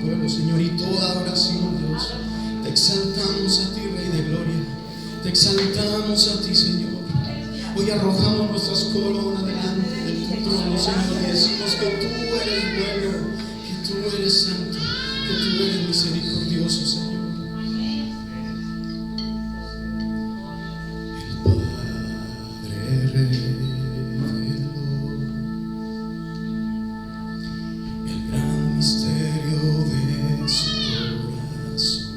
pueblo, Señor, y toda adoración, Dios. Te exaltamos a ti, Rey de gloria. Te exaltamos a ti, Señor. Hoy arrojamos nuestras coronas delante de tu trono, Señor, y decimos que tú eres bueno, que tú eres santo, que tú eres misericordioso, Señor. El Padre reveló el gran misterio de su corazón.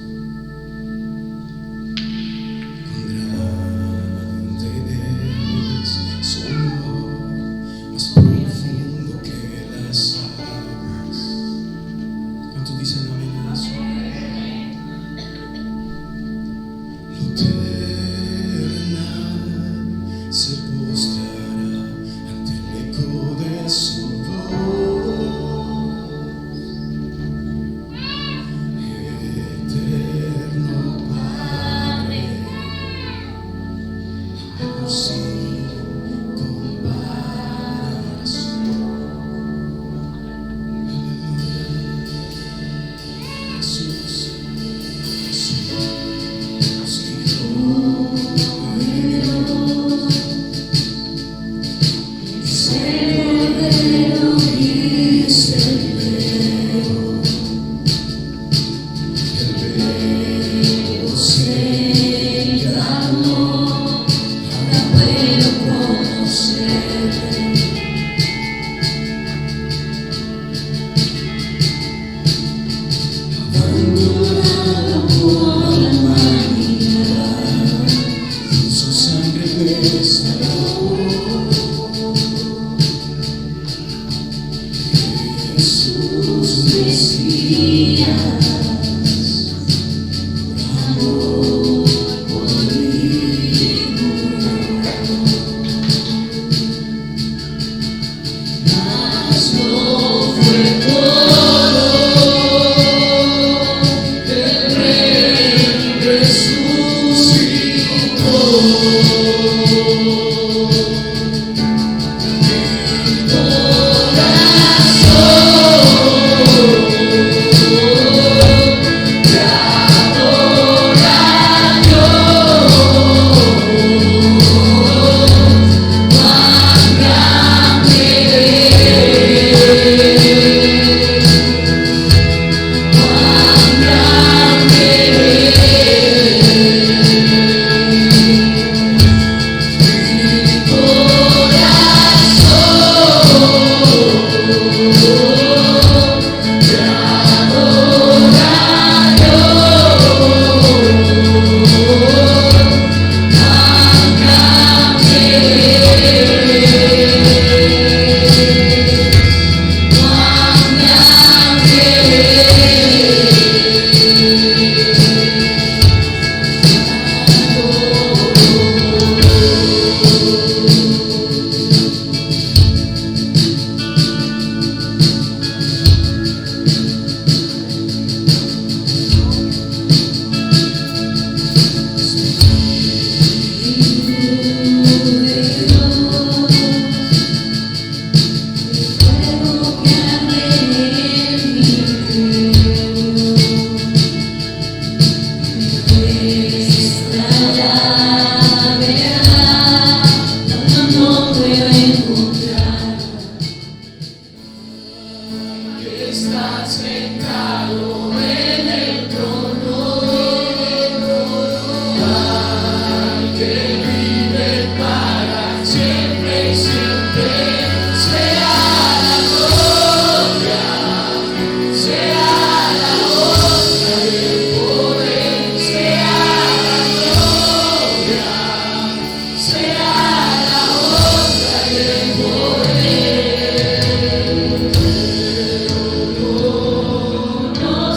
No.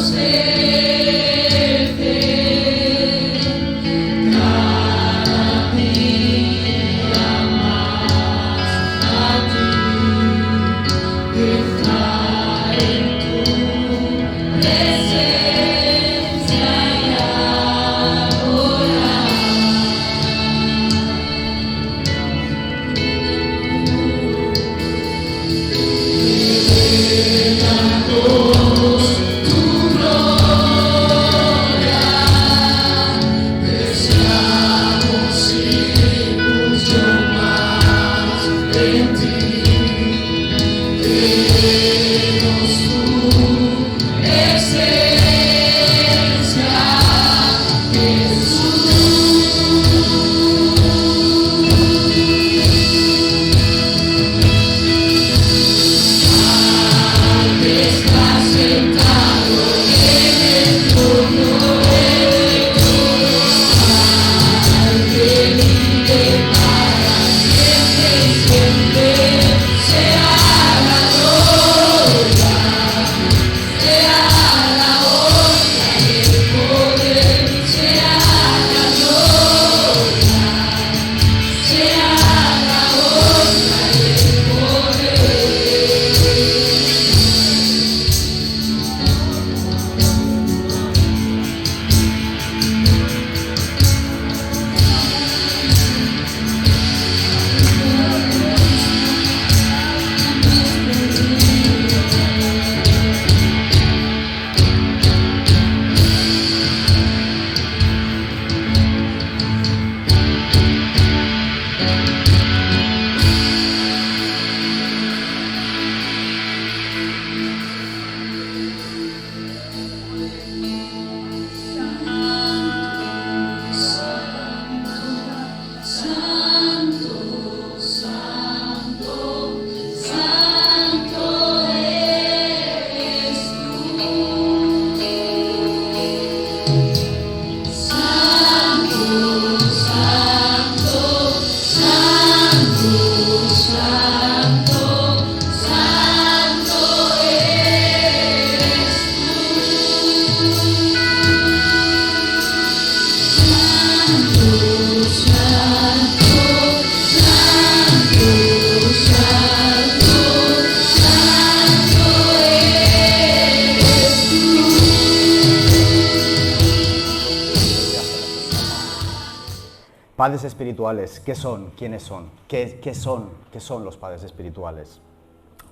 Padres espirituales, ¿qué son? ¿Quiénes son? ¿Qué son? ¿Qué son los padres espirituales?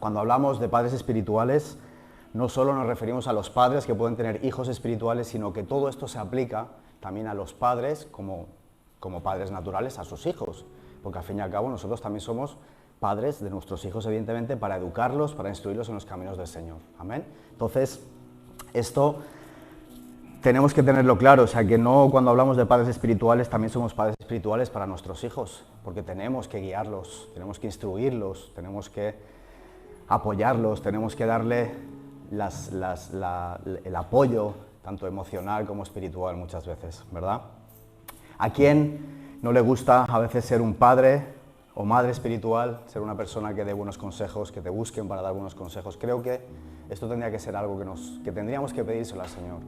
Cuando hablamos de padres espirituales, no solo nos referimos a los padres que pueden tener hijos espirituales, sino que todo esto se aplica también a los padres como padres naturales a sus hijos, porque al fin y al cabo nosotros también somos padres de nuestros hijos, evidentemente, para educarlos, para instruirlos en los caminos del Señor. Amén. Entonces, esto tenemos que tenerlo claro, o sea, que no cuando hablamos de padres espirituales también somos padres espirituales para nuestros hijos, porque tenemos que guiarlos, tenemos que instruirlos, tenemos que apoyarlos, tenemos que darle el apoyo, tanto emocional como espiritual muchas veces, ¿verdad? ¿A quién no le gusta a veces ser un padre o madre espiritual, ser una persona que dé buenos consejos, que te busquen para dar buenos consejos? Creo que esto tendría que ser algo que tendríamos que pedírselo al Señor.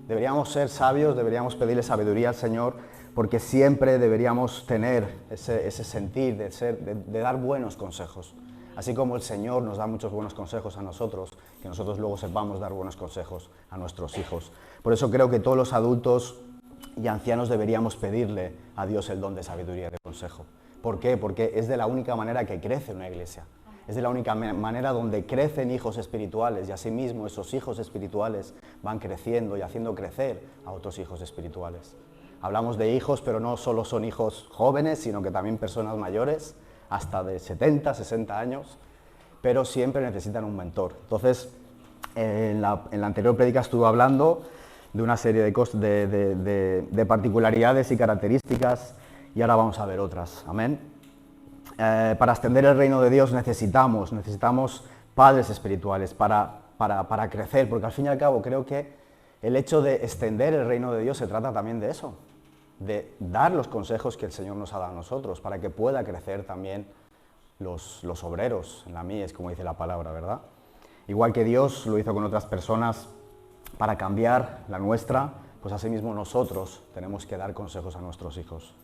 Deberíamos ser sabios, deberíamos pedirle sabiduría al Señor, porque siempre deberíamos tener ese sentir de dar buenos consejos. Así como el Señor nos da muchos buenos consejos a nosotros, que nosotros luego sepamos dar buenos consejos a nuestros hijos. Por eso creo que todos los adultos y ancianos deberíamos pedirle a Dios el don de sabiduría y de consejo. ¿Por qué? Porque es de la única manera que crece una iglesia. Es de la única manera donde crecen hijos espirituales y asimismo esos hijos espirituales van creciendo y haciendo crecer a otros hijos espirituales. Hablamos de hijos, pero no solo son hijos jóvenes, sino que también personas mayores, hasta de 70, 60 años, pero siempre necesitan un mentor. Entonces, en la anterior prédica estuve hablando de una serie de particularidades y características, y ahora vamos a ver otras. Amén. Para extender el reino de Dios necesitamos padres espirituales para crecer, porque al fin y al cabo creo que el hecho de extender el reino de Dios se trata también de eso, de dar los consejos que el Señor nos ha dado a nosotros, para que pueda crecer también los obreros en la mies, como dice la palabra, ¿verdad? Igual que Dios lo hizo con otras personas para cambiar la nuestra, pues asimismo nosotros tenemos que dar consejos a nuestros hijos.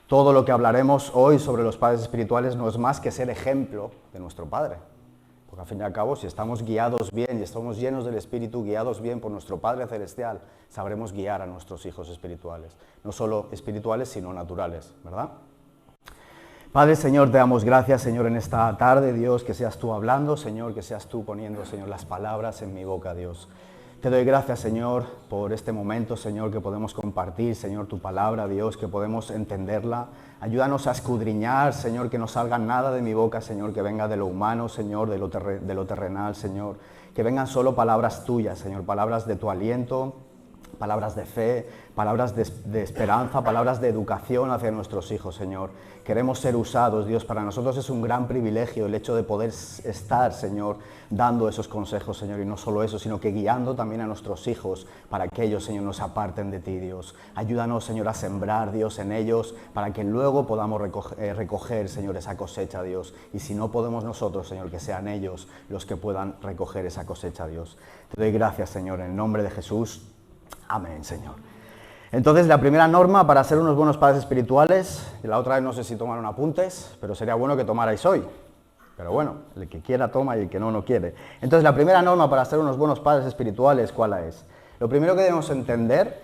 Todo lo que hablaremos hoy sobre los padres espirituales no es más que ser ejemplo de nuestro Padre. Porque al fin y al cabo, si estamos guiados bien y estamos llenos del Espíritu, guiados bien por nuestro Padre Celestial, sabremos guiar a nuestros hijos espirituales. No solo espirituales, sino naturales, ¿verdad? Padre, Señor, te damos gracias, Señor, en esta tarde, Dios, que seas tú hablando, Señor, que seas tú poniendo, Señor, las palabras en mi boca, Dios. Te doy gracias, Señor, por este momento, Señor, que podemos compartir, Señor, tu palabra, Dios, que podemos entenderla. Ayúdanos a escudriñar, Señor, que no salga nada de mi boca, Señor, que venga de lo humano, Señor, de lo terrenal, Señor. Que vengan solo palabras tuyas, Señor, palabras de tu aliento, palabras de fe, palabras de esperanza, palabras de educación hacia nuestros hijos, Señor. Queremos ser usados, Dios. Para nosotros es un gran privilegio el hecho de poder estar, Señor, dando esos consejos, Señor. Y no solo eso, sino que guiando también a nuestros hijos para que ellos, Señor, nos aparten de ti, Dios. Ayúdanos, Señor, a sembrar, Dios, en ellos para que luego podamos recoger, Señor, esa cosecha, Dios. Y si no podemos nosotros, Señor, que sean ellos los que puedan recoger esa cosecha, Dios. Te doy gracias, Señor, en el nombre de Jesús. Amén, Señor. Entonces, la primera norma para ser unos buenos padres espirituales, y la otra vez no sé si tomaron apuntes, pero sería bueno que tomarais hoy. Pero bueno, el que quiera toma y el que no, no quiere. Entonces, la primera norma para ser unos buenos padres espirituales, ¿cuál es? Lo primero que debemos entender,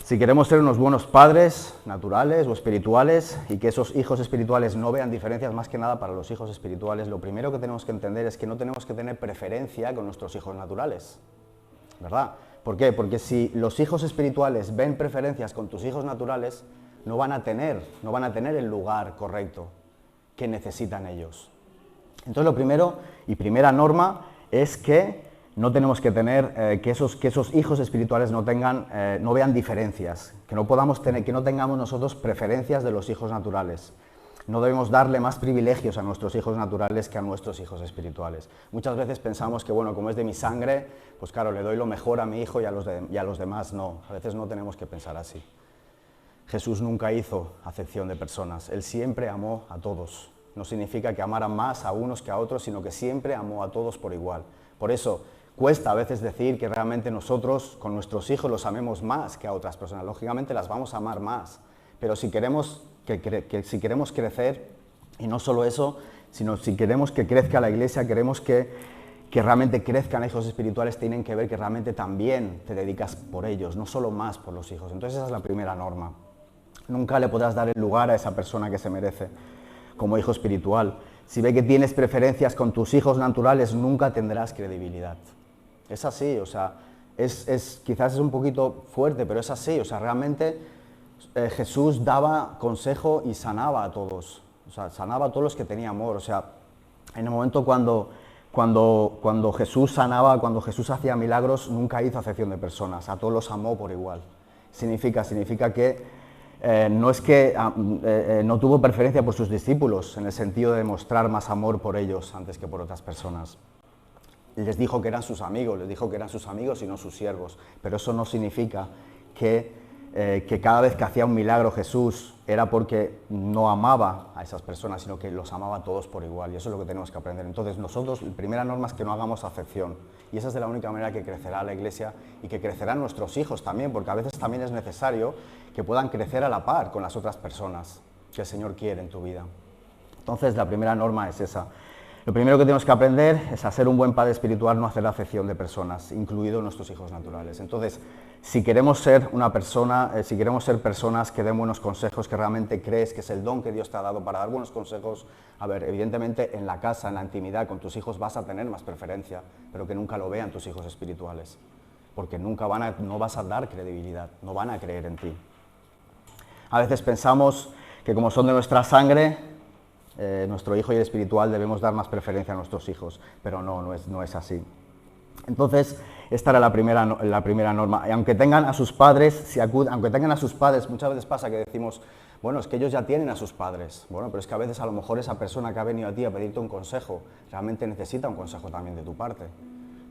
si queremos ser unos buenos padres naturales o espirituales y que esos hijos espirituales no vean diferencias, más que nada para los hijos espirituales, lo primero que tenemos que entender es que no tenemos que tener preferencia con nuestros hijos naturales, ¿verdad? ¿Por qué? Porque si los hijos espirituales ven preferencias con tus hijos naturales, no van a tener el lugar correcto que necesitan ellos. Entonces lo primero y primera norma es que no tenemos que tener, que esos hijos espirituales no vean diferencias, que no tengamos nosotros preferencias de los hijos naturales. No debemos darle más privilegios a nuestros hijos naturales que a nuestros hijos espirituales. Muchas veces pensamos que, bueno, como es de mi sangre, pues claro, le doy lo mejor a mi hijo y a los demás no. A veces no tenemos que pensar así. Jesús nunca hizo acepción de personas. Él siempre amó a todos. No significa que amara más a unos que a otros, sino que siempre amó a todos por igual. Por eso cuesta a veces decir que realmente nosotros con nuestros hijos los amemos más que a otras personas. Lógicamente las vamos a amar más, pero si queremos crecer, y no solo eso, sino si queremos que crezca la iglesia, queremos que realmente crezcan hijos espirituales, tienen que ver que realmente también te dedicas por ellos, no solo más por los hijos. Entonces esa es la primera norma. Nunca le podrás dar el lugar a esa persona que se merece como hijo espiritual. Si ve que tienes preferencias con tus hijos naturales, nunca tendrás credibilidad. Es así, o sea, quizás es un poquito fuerte, pero es así. O sea, realmente Jesús daba consejo y sanaba a todos. O sea, sanaba a todos los que tenían amor. O sea, en el momento cuando Jesús sanaba, cuando Jesús hacía milagros, nunca hizo acepción de personas. A todos los amó por igual. Significa que no es que no tuvo preferencia por sus discípulos, en el sentido de mostrar más amor por ellos antes que por otras personas. Les dijo que eran sus amigos, y no sus siervos, pero eso no significa que cada vez que hacía un milagro Jesús era porque no amaba a esas personas, sino que los amaba a todos por igual, y eso es lo que tenemos que aprender. Entonces nosotros, la primera norma es que no hagamos acepción, y esa es de la única manera que crecerá la iglesia y que crecerán nuestros hijos también, porque a veces también es necesario que puedan crecer a la par con las otras personas que el Señor quiere en tu vida. Entonces la primera norma es esa. Lo primero que tenemos que aprender es a ser un buen padre espiritual, no hacer acepción de personas, incluidos nuestros hijos naturales. Entonces, si queremos ser personas que den buenos consejos, que realmente crees que es el don que Dios te ha dado para dar buenos consejos, a ver, evidentemente en la casa, en la intimidad, con tus hijos vas a tener más preferencia, pero que nunca lo vean tus hijos espirituales, porque no vas a dar credibilidad, no van a creer en ti. A veces pensamos que como son de nuestra sangre, nuestro hijo y el espiritual debemos dar más preferencia a nuestros hijos, pero no es así. Entonces, esta era la primera norma. Y aunque tengan a sus padres, muchas veces pasa que decimos, bueno, es que ellos ya tienen a sus padres. Bueno, pero es que a veces a lo mejor esa persona que ha venido a ti a pedirte un consejo, realmente necesita un consejo también de tu parte.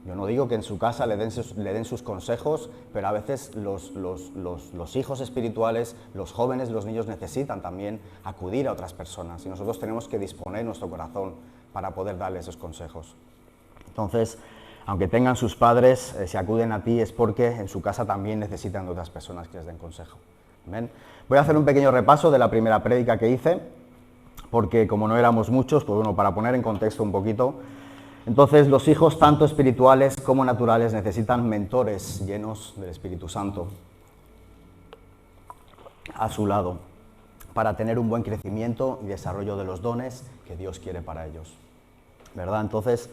Yo no digo que en su casa le den sus consejos, pero a veces los hijos espirituales, los jóvenes, los niños necesitan también acudir a otras personas y nosotros tenemos que disponer nuestro corazón para poder darles esos consejos. Entonces, aunque tengan sus padres, si acuden a ti es porque en su casa también necesitan de otras personas que les den consejo. ¿Ven? Voy a hacer un pequeño repaso de la primera prédica que hice, porque como no éramos muchos, pues bueno, para poner en contexto un poquito. Entonces, los hijos, tanto espirituales como naturales, necesitan mentores llenos del Espíritu Santo a su lado para tener un buen crecimiento y desarrollo de los dones que Dios quiere para ellos, ¿verdad? Entonces,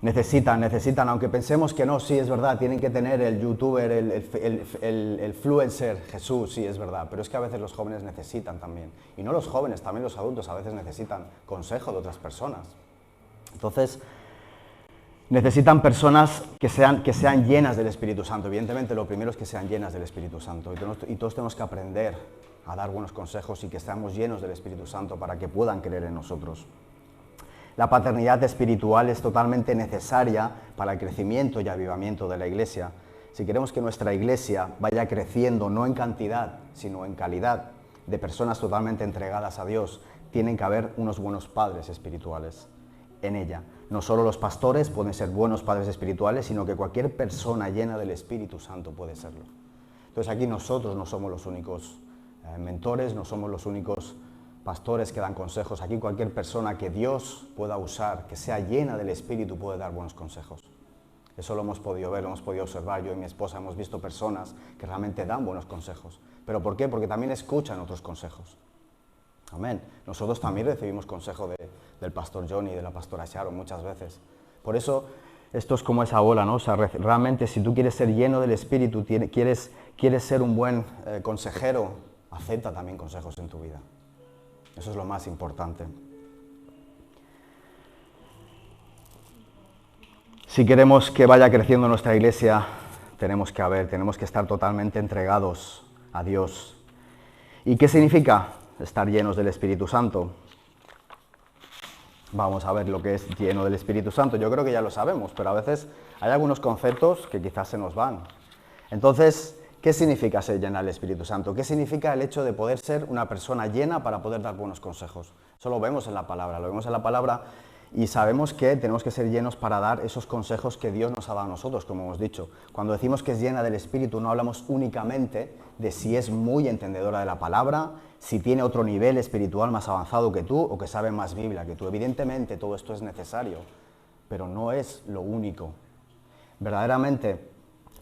necesitan, aunque pensemos que no, sí, es verdad, tienen que tener el youtuber, el influencer, Jesús, sí, es verdad, pero es que a veces los jóvenes necesitan también, y no los jóvenes, también los adultos a veces necesitan consejo de otras personas. Entonces, necesitan personas que sean llenas del Espíritu Santo. Evidentemente, lo primero es que sean llenas del Espíritu Santo. Y todos tenemos que aprender a dar buenos consejos y que seamos llenos del Espíritu Santo para que puedan creer en nosotros. La paternidad espiritual es totalmente necesaria para el crecimiento y avivamiento de la Iglesia. Si queremos que nuestra Iglesia vaya creciendo, no en cantidad, sino en calidad, de personas totalmente entregadas a Dios, tienen que haber unos buenos padres espirituales en ella. No solo los pastores pueden ser buenos padres espirituales, sino que cualquier persona llena del Espíritu Santo puede serlo. Entonces aquí nosotros no somos los únicos mentores, no somos los únicos pastores que dan consejos. Aquí cualquier persona que Dios pueda usar, que sea llena del Espíritu, puede dar buenos consejos. Eso lo hemos podido ver, lo hemos podido observar. Yo y mi esposa hemos visto personas que realmente dan buenos consejos. ¿Pero por qué? Porque también escuchan otros consejos. Amén. Nosotros también recibimos consejo del pastor Johnny y de la pastora Sharon muchas veces. Por eso, esto es como esa bola, ¿no? O sea, realmente si tú quieres ser lleno del Espíritu, quieres ser un buen consejero, acepta también consejos en tu vida. Eso es lo más importante. Si queremos que vaya creciendo nuestra iglesia, tenemos que estar totalmente entregados a Dios. ¿Y qué significa estar llenos del Espíritu Santo? Vamos a ver lo que es lleno del Espíritu Santo. Yo creo que ya lo sabemos, pero a veces hay algunos conceptos que quizás se nos van. Entonces, ¿qué significa ser llena del Espíritu Santo? ¿Qué significa el hecho de poder ser una persona llena para poder dar buenos consejos? Eso lo vemos en la palabra, y sabemos que tenemos que ser llenos para dar esos consejos que Dios nos ha dado a nosotros, como hemos dicho. Cuando decimos que es llena del Espíritu, no hablamos únicamente de si es muy entendedora de la palabra, si tiene otro nivel espiritual más avanzado que tú o que sabe más Biblia que tú. Evidentemente todo esto es necesario, pero no es lo único. Verdaderamente,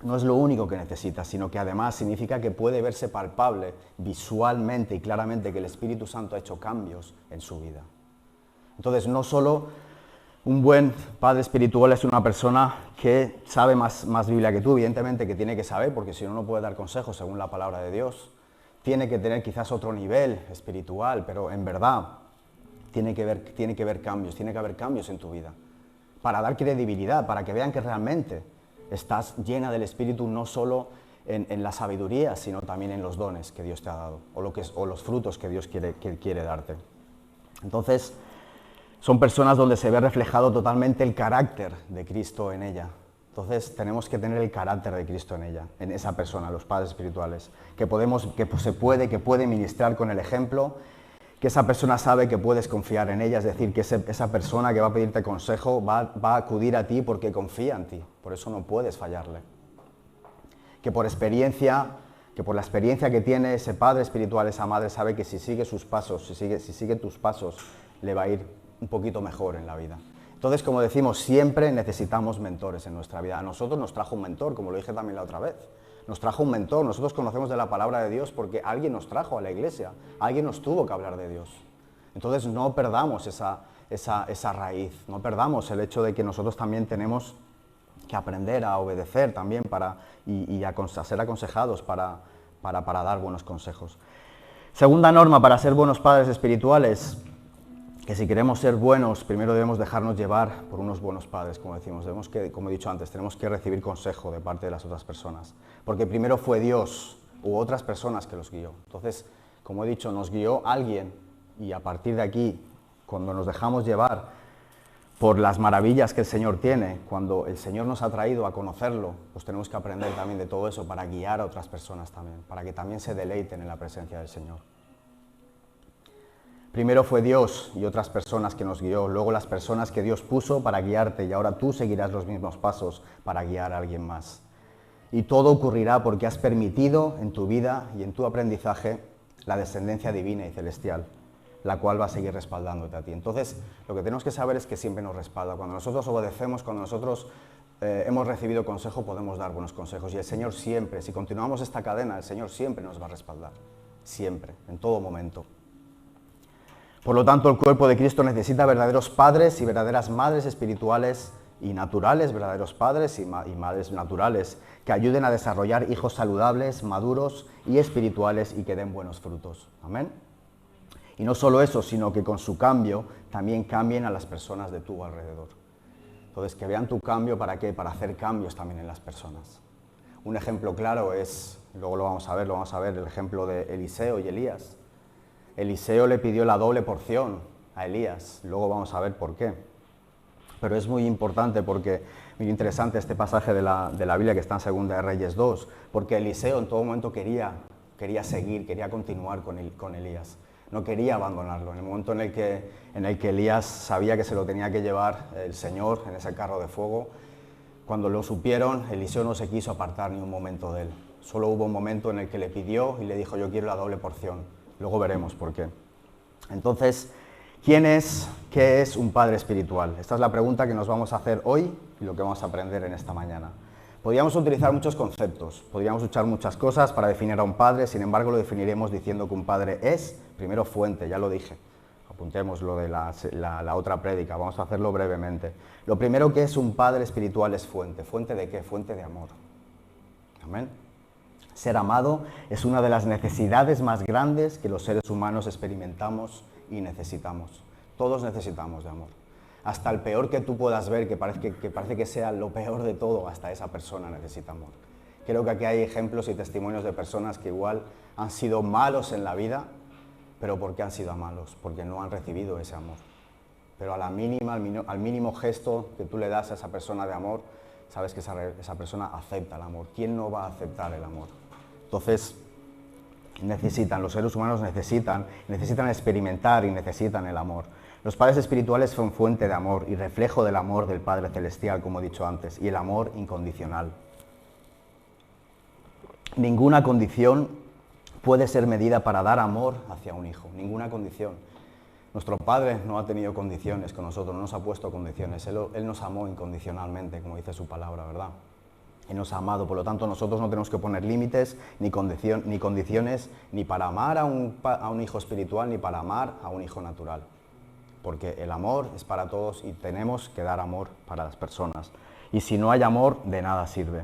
no es lo único que necesita, sino que además significa que puede verse palpable, visualmente y claramente que el Espíritu Santo ha hecho cambios en su vida. Entonces, no solo un buen padre espiritual es una persona que sabe más Biblia que tú, evidentemente que tiene que saber, porque si no, no puede dar consejos según la palabra de Dios. Tiene que tener quizás otro nivel espiritual, pero en verdad tiene que haber cambios en tu vida, para dar credibilidad, para que vean que realmente estás llena del Espíritu, no solo en la sabiduría, sino también en los dones que Dios te ha dado, o los frutos que Dios quiere darte. Entonces, son personas donde se ve reflejado totalmente el carácter de Cristo en ella. Entonces, tenemos que tener el carácter de Cristo en ella, en esa persona, los padres espirituales, que puede ministrar con el ejemplo, que esa persona sabe que puedes confiar en ella, es decir, que esa persona que va a pedirte consejo va a acudir a ti porque confía en ti, por eso no puedes fallarle. Que por la experiencia que tiene ese padre espiritual, esa madre, sabe que si sigue sus pasos, si sigue tus pasos, le va a ir un poquito mejor en la vida. Entonces, como decimos, siempre necesitamos mentores en nuestra vida. A nosotros nos trajo un mentor, como lo dije también la otra vez. Nos trajo un mentor, nosotros conocemos de la palabra de Dios porque alguien nos trajo a la iglesia, alguien nos tuvo que hablar de Dios. Entonces no perdamos esa raíz, no perdamos el hecho de que nosotros también tenemos que aprender a obedecer también a ser aconsejados para dar buenos consejos. Segunda norma para ser buenos padres espirituales, que si queremos ser buenos, primero debemos dejarnos llevar por unos buenos padres, como decimos. Como he dicho antes, tenemos que recibir consejo de parte de las otras personas. Porque primero fue Dios u otras personas que los guió. Entonces, como he dicho, nos guió alguien y a partir de aquí, cuando nos dejamos llevar por las maravillas que el Señor tiene, cuando el Señor nos ha traído a conocerlo, pues tenemos que aprender también de todo eso para guiar a otras personas también, para que también se deleiten en la presencia del Señor. Primero fue Dios y otras personas que nos guió, luego las personas que Dios puso para guiarte y ahora tú seguirás los mismos pasos para guiar a alguien más. Y todo ocurrirá porque has permitido en tu vida y en tu aprendizaje la descendencia divina y celestial, la cual va a seguir respaldándote a ti. Entonces, lo que tenemos que saber es que siempre nos respalda. Cuando nosotros obedecemos, cuando nosotros hemos recibido consejo, podemos dar buenos consejos. Y el Señor siempre, si continuamos esta cadena, el Señor siempre nos va a respaldar. Siempre, en todo momento. Por lo tanto, el cuerpo de Cristo necesita verdaderos padres y verdaderas madres espirituales y naturales, verdaderos padres y madres naturales, que ayuden a desarrollar hijos saludables, maduros y espirituales y que den buenos frutos. Amén. Y no solo eso, sino que con su cambio también cambien a las personas de tu alrededor. Entonces, que vean tu cambio, ¿para qué? Para hacer cambios también en las personas. Un ejemplo claro es, luego lo vamos a ver, el ejemplo de Eliseo y Elías. Eliseo le pidió la doble porción a Elías, luego vamos a ver por qué. Pero es muy importante porque, muy interesante este pasaje de la Biblia que está en 2 Reyes 2, porque Eliseo en todo momento quería seguir, quería continuar con Elías, no quería abandonarlo. En el momento en el que Elías sabía que se lo tenía que llevar el Señor en ese carro de fuego, cuando lo supieron, Eliseo no se quiso apartar ni un momento de él. Solo hubo un momento en el que le pidió y le dijo, yo quiero la doble porción. Luego veremos por qué. Entonces, ¿qué es un padre espiritual? Esta es la pregunta que nos vamos a hacer hoy y lo que vamos a aprender en esta mañana. Podríamos utilizar muchos conceptos, podríamos usar muchas cosas para definir a un padre, sin embargo lo definiremos diciendo que un padre es, primero, fuente, ya lo dije. Apuntemos lo de la otra prédica, vamos a hacerlo brevemente. Lo primero que es un padre espiritual es fuente. ¿Fuente de qué? Fuente de amor. Amén. Ser amado es una de las necesidades más grandes que los seres humanos experimentamos y necesitamos. Todos necesitamos de amor. Hasta el peor que tú puedas ver, que parece que sea lo peor de todo, hasta esa persona necesita amor. Creo que aquí hay ejemplos y testimonios de personas que igual han sido malos en la vida, pero ¿por qué han sido malos? Porque no han recibido ese amor. Pero al mínimo gesto que tú le das a esa persona de amor, sabes que esa persona acepta el amor. ¿Quién no va a aceptar el amor? Entonces, los seres humanos necesitan experimentar y necesitan el amor. Los padres espirituales son fuente de amor y reflejo del amor del Padre Celestial, como he dicho antes, y el amor incondicional. Ninguna condición puede ser medida para dar amor hacia un hijo, ninguna condición. Nuestro Padre no ha tenido condiciones con nosotros, no nos ha puesto condiciones, Él nos amó incondicionalmente, como dice su palabra, ¿verdad? y nos ha amado. Por lo tanto, nosotros no tenemos que poner límites ni condiciones ni para amar a un hijo espiritual ni para amar a un hijo natural. Porque el amor es para todos y tenemos que dar amor para las personas. Y si no hay amor, de nada sirve.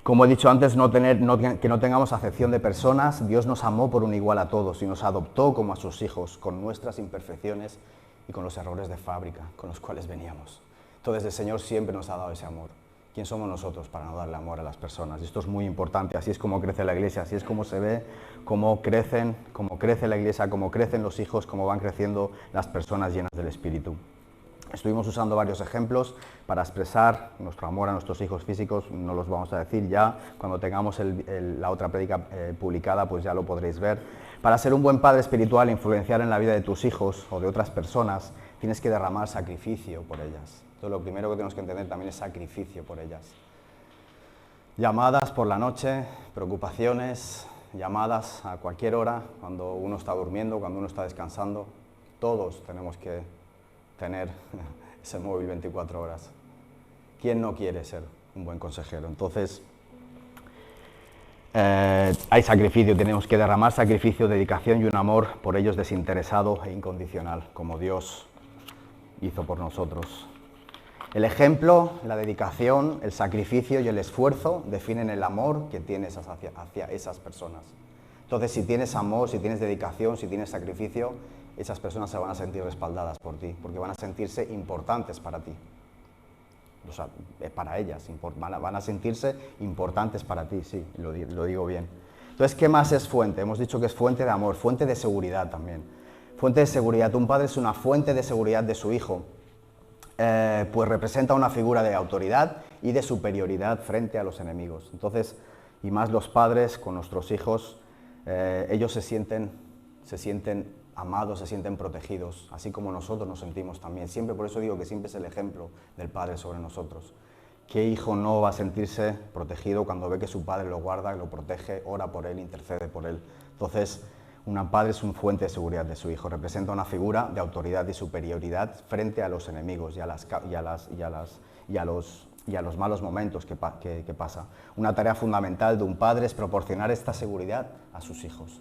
Como he dicho antes, que no tengamos acepción de personas. Dios nos amó por un igual a todos y nos adoptó como a sus hijos, con nuestras imperfecciones y con los errores de fábrica con los cuales veníamos. Entonces el Señor siempre nos ha dado ese amor. ¿Quién somos nosotros para no darle amor a las personas? Y esto es muy importante, así es como crece la iglesia, así es como se ve cómo crece la iglesia, cómo crecen los hijos, cómo van creciendo las personas llenas del Espíritu. Estuvimos usando varios ejemplos para expresar nuestro amor a nuestros hijos físicos, no los vamos a decir ya, cuando tengamos la otra prédica publicada pues ya lo podréis ver. Para ser un buen padre espiritual e influenciar en la vida de tus hijos o de otras personas, tienes que derramar sacrificio por ellas. Entonces lo primero que tenemos que entender también es sacrificio por ellas. Llamadas por la noche, preocupaciones, llamadas a cualquier hora, cuando uno está durmiendo, cuando uno está descansando, todos tenemos que tener ese móvil 24 horas. ¿Quién no quiere ser un buen consejero? Entonces, hay sacrificio, tenemos que derramar sacrificio, dedicación y un amor por ellos desinteresado e incondicional, como Dios hizo por nosotros. El ejemplo, la dedicación, el sacrificio y el esfuerzo definen el amor que tienes hacia esas personas. Entonces, si tienes amor, si tienes dedicación, si tienes sacrificio, esas personas se van a sentir respaldadas por ti, porque van a sentirse importantes para ti. O sea, para ellas, van a sentirse importantes para ti, sí, lo digo bien. Entonces, ¿qué más es fuente? Hemos dicho que es fuente de amor, fuente de seguridad también. Fuente de seguridad, un padre es una fuente de seguridad de su hijo, pues representa una figura de autoridad y de superioridad frente a los enemigos. Entonces, y más los padres con nuestros hijos, ellos se sienten amados, se sienten protegidos, así como nosotros nos sentimos también. Siempre, por eso digo que siempre es el ejemplo del padre sobre nosotros. ¿Qué hijo no va a sentirse protegido cuando ve que su padre lo guarda, lo protege, ora por él, intercede por él? Entonces, un padre es una fuente de seguridad de su hijo, representa una figura de autoridad y superioridad frente a los enemigos y a los malos momentos que pasa. Una tarea fundamental de un padre es proporcionar esta seguridad a sus hijos.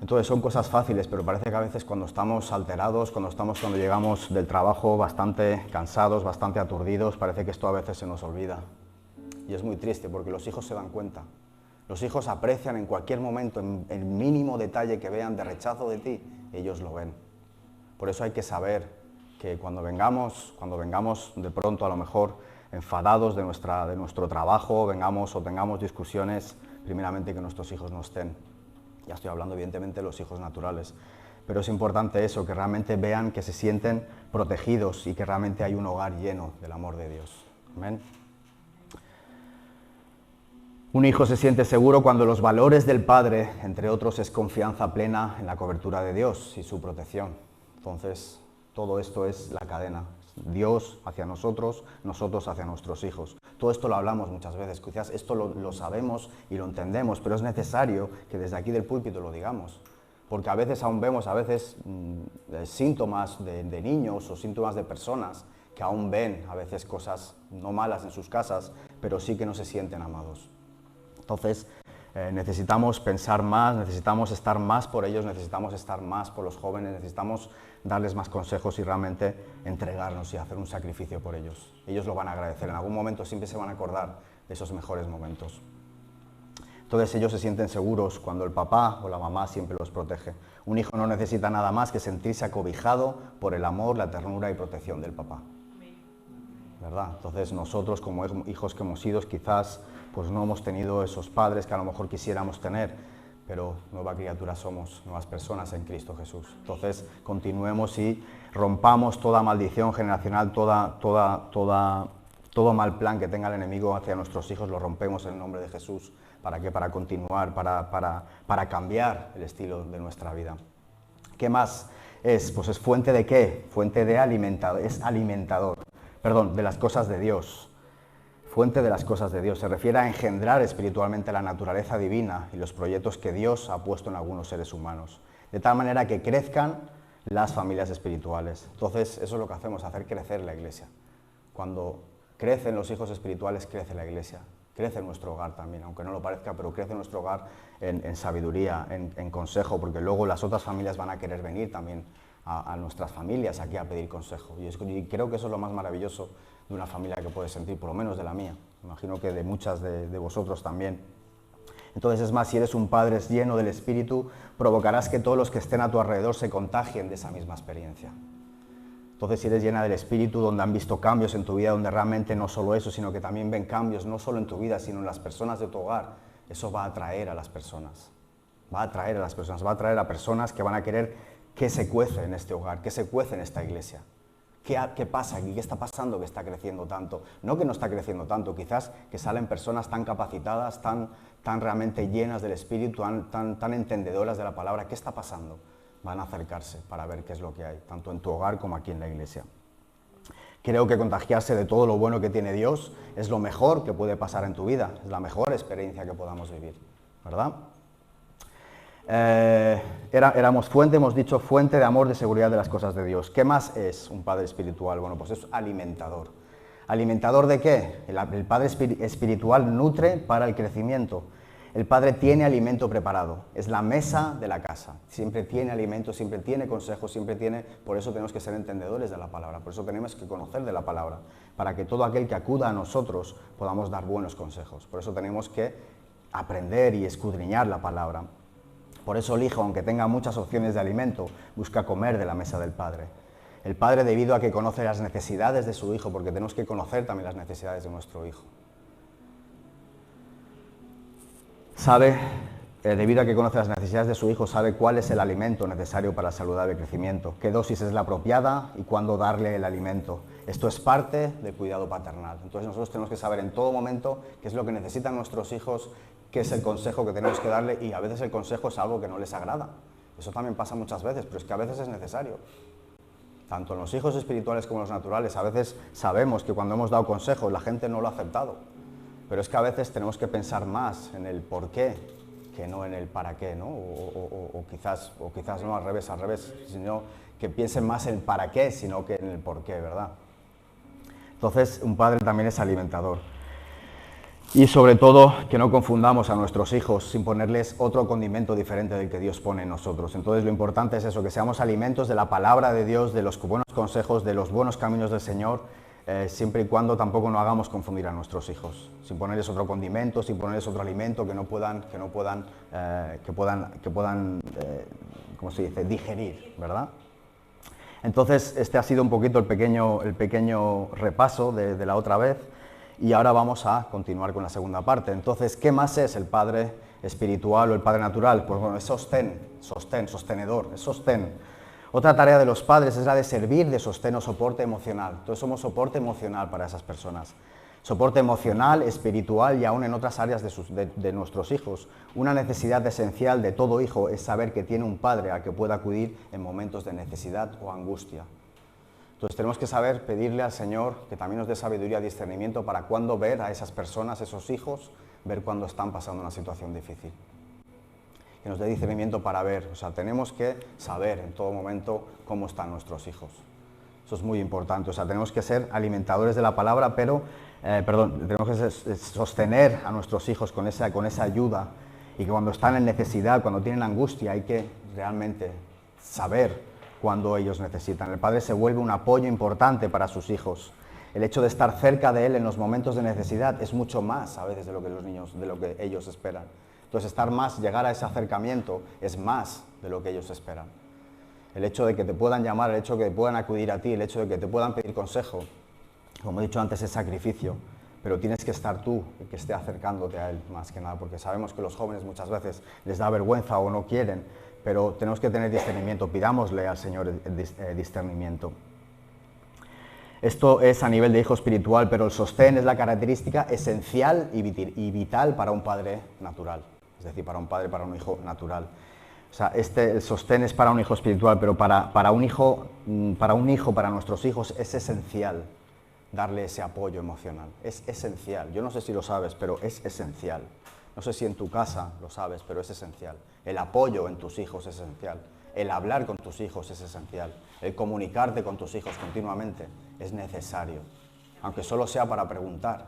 Entonces son cosas fáciles, pero parece que a veces cuando estamos alterados, cuando llegamos del trabajo bastante cansados, bastante aturdidos, parece que esto a veces se nos olvida. Y es muy triste porque los hijos se dan cuenta. Los hijos aprecian en cualquier momento, en el mínimo detalle que vean de rechazo de ti, ellos lo ven. Por eso hay que saber que cuando vengamos de pronto a lo mejor enfadados de nuestro trabajo, o tengamos discusiones, primeramente que nuestros hijos no estén. Ya estoy hablando evidentemente de los hijos naturales, pero es importante eso, que realmente vean que se sienten protegidos y que realmente hay un hogar lleno del amor de Dios. Amén. Un hijo se siente seguro cuando los valores del padre, entre otros, es confianza plena en la cobertura de Dios y su protección. Entonces, todo esto es la cadena. Dios hacia nosotros, nosotros hacia nuestros hijos. Todo esto lo hablamos muchas veces, quizás esto lo sabemos y lo entendemos, pero es necesario que desde aquí del púlpito lo digamos. Porque a veces aún vemos síntomas de niños o síntomas de personas que aún ven a veces cosas no malas en sus casas, pero sí que no se sienten amados. Entonces, necesitamos pensar más, necesitamos estar más por ellos, necesitamos estar más por los jóvenes, necesitamos darles más consejos y realmente entregarnos y hacer un sacrificio por ellos. Ellos lo van a agradecer, en algún momento siempre se van a acordar de esos mejores momentos. Entonces ellos se sienten seguros cuando el papá o la mamá siempre los protege. Un hijo no necesita nada más que sentirse acobijado por el amor, la ternura y protección del papá. ¿Verdad? Entonces nosotros como hijos que hemos sido quizás pues no hemos tenido esos padres que a lo mejor quisiéramos tener, pero nueva criatura somos, nuevas personas en Cristo Jesús. Entonces continuemos y rompamos toda maldición generacional, todo mal plan que tenga el enemigo hacia nuestros hijos, lo rompemos en el nombre de Jesús. ¿Para qué? Para continuar, para cambiar el estilo de nuestra vida. ¿Qué más es? Pues es fuente de ¿qué? Fuente de alimentador, de las cosas de Dios. Fuente de las cosas de Dios. Se refiere a engendrar espiritualmente la naturaleza divina y los proyectos que Dios ha puesto en algunos seres humanos. De tal manera que crezcan las familias espirituales. Entonces, eso es lo que hacemos, hacer crecer la iglesia. Cuando crecen los hijos espirituales, crece la iglesia, crece nuestro hogar también, aunque no lo parezca, pero crece nuestro hogar en sabiduría, en consejo, porque luego las otras familias van a querer venir también a nuestras familias aquí a pedir consejo. Y creo que eso es lo más maravilloso de una familia que puedes sentir, por lo menos de la mía. Imagino que de muchas de vosotros también. Entonces, es más, si eres un padre lleno del Espíritu, provocarás que todos los que estén a tu alrededor se contagien de esa misma experiencia. Entonces, si eres llena del Espíritu, donde han visto cambios en tu vida, donde realmente no solo eso, sino que también ven cambios, no solo en tu vida, sino en las personas de tu hogar, eso va a atraer a las personas. Va a atraer a las personas, va a atraer a personas que van a querer que se cuece en este hogar, que se cuece en esta iglesia. ¿Qué pasa aquí? ¿Qué está pasando que está creciendo tanto? No que no está creciendo tanto, quizás que salen personas tan capacitadas, tan realmente llenas del Espíritu, tan entendedoras de la palabra. ¿Qué está pasando? Van a acercarse para ver qué es lo que hay, tanto en tu hogar como aquí en la iglesia. Creo que contagiarse de todo lo bueno que tiene Dios es lo mejor que puede pasar en tu vida, es la mejor experiencia que podamos vivir, ¿verdad? Éramos fuente, hemos dicho, fuente de amor, de seguridad de las cosas de Dios. ¿Qué más es un padre espiritual? Bueno, pues es alimentador. ¿Alimentador de qué? El padre espiritual nutre para el crecimiento. El padre tiene alimento preparado, es la mesa de la casa. Siempre tiene alimento, siempre tiene consejos, siempre tiene... Por eso tenemos que ser entendedores de la palabra, por eso tenemos que conocer de la palabra, para que todo aquel que acuda a nosotros podamos dar buenos consejos. Por eso tenemos que aprender y escudriñar la palabra. Por eso el hijo, aunque tenga muchas opciones de alimento, busca comer de la mesa del padre. El padre, debido a que conoce las necesidades de su hijo, porque tenemos que conocer también las necesidades de nuestro hijo, sabe, debido a que conoce las necesidades de su hijo, sabe cuál es el alimento necesario para el saludable crecimiento, qué dosis es la apropiada y cuándo darle el alimento. Esto es parte del cuidado paternal. Entonces nosotros tenemos que saber en todo momento qué es lo que necesitan nuestros hijos, qué es el consejo que tenemos que darle, y a veces el consejo es algo que no les agrada. Eso también pasa muchas veces, pero es que a veces es necesario. Tanto en los hijos espirituales como en los naturales, a veces sabemos que cuando hemos dado consejos la gente no lo ha aceptado. Pero es que a veces tenemos que pensar más en el por qué que no en el para qué, ¿no? O quizás no, al revés, sino que piensen más en el para qué, sino que en el por qué, ¿verdad? Entonces, un padre también es alimentador. Y sobre todo, que no confundamos a nuestros hijos sin ponerles otro condimento diferente del que Dios pone en nosotros. Entonces, lo importante es eso, que seamos alimentos de la palabra de Dios, de los buenos consejos, de los buenos caminos del Señor, siempre y cuando tampoco no hagamos confundir a nuestros hijos, sin ponerles otro condimento, sin ponerles otro alimento que puedan ¿cómo se dice?, digerir, ¿verdad? Entonces, este ha sido un poquito el pequeño repaso de la otra vez, y ahora vamos a continuar con la segunda parte. Entonces, ¿qué más es el padre espiritual o el padre natural? Pues bueno, es sostenedor, es sostén. Otra tarea de los padres es la de servir de sostén o soporte emocional. Entonces somos soporte emocional para esas personas. Soporte emocional, espiritual y aún en otras áreas de nuestros hijos. Una necesidad esencial de todo hijo es saber que tiene un padre al que pueda acudir en momentos de necesidad o angustia. Entonces tenemos que saber pedirle al Señor que también nos dé sabiduría y discernimiento para cuándo ver a esas personas, esos hijos, ver cuándo están pasando una situación difícil. Que nos dé discernimiento para ver, o sea, tenemos que saber en todo momento cómo están nuestros hijos. Eso es muy importante, o sea, tenemos que ser alimentadores de la palabra, pero, tenemos que sostener a nuestros hijos con esa ayuda, y que cuando están en necesidad, cuando tienen angustia, hay que realmente saber cuando ellos necesitan. El padre se vuelve un apoyo importante para sus hijos. El hecho de estar cerca de él en los momentos de necesidad es mucho más a veces de lo que ellos esperan. Entonces llegar a ese acercamiento es más de lo que ellos esperan. El hecho de que te puedan llamar, el hecho de que puedan acudir a ti, el hecho de que te puedan pedir consejo, como he dicho antes, es sacrificio, pero tienes que estar tú el que esté acercándote a él más que nada, porque sabemos que los jóvenes muchas veces les da vergüenza o no quieren, pero tenemos que tener discernimiento, pidámosle al Señor discernimiento. Esto es a nivel de hijo espiritual, pero el sostén es la característica esencial y vital para un padre natural, es decir, para un hijo natural. O sea, el sostén es para un hijo espiritual, pero para nuestros hijos es esencial darle ese apoyo emocional. Es esencial. Yo no sé si lo sabes, pero es esencial. No sé si en tu casa lo sabes, pero es esencial. El apoyo en tus hijos es esencial. El hablar con tus hijos es esencial. El comunicarte con tus hijos continuamente es necesario. aunque solo sea para preguntar,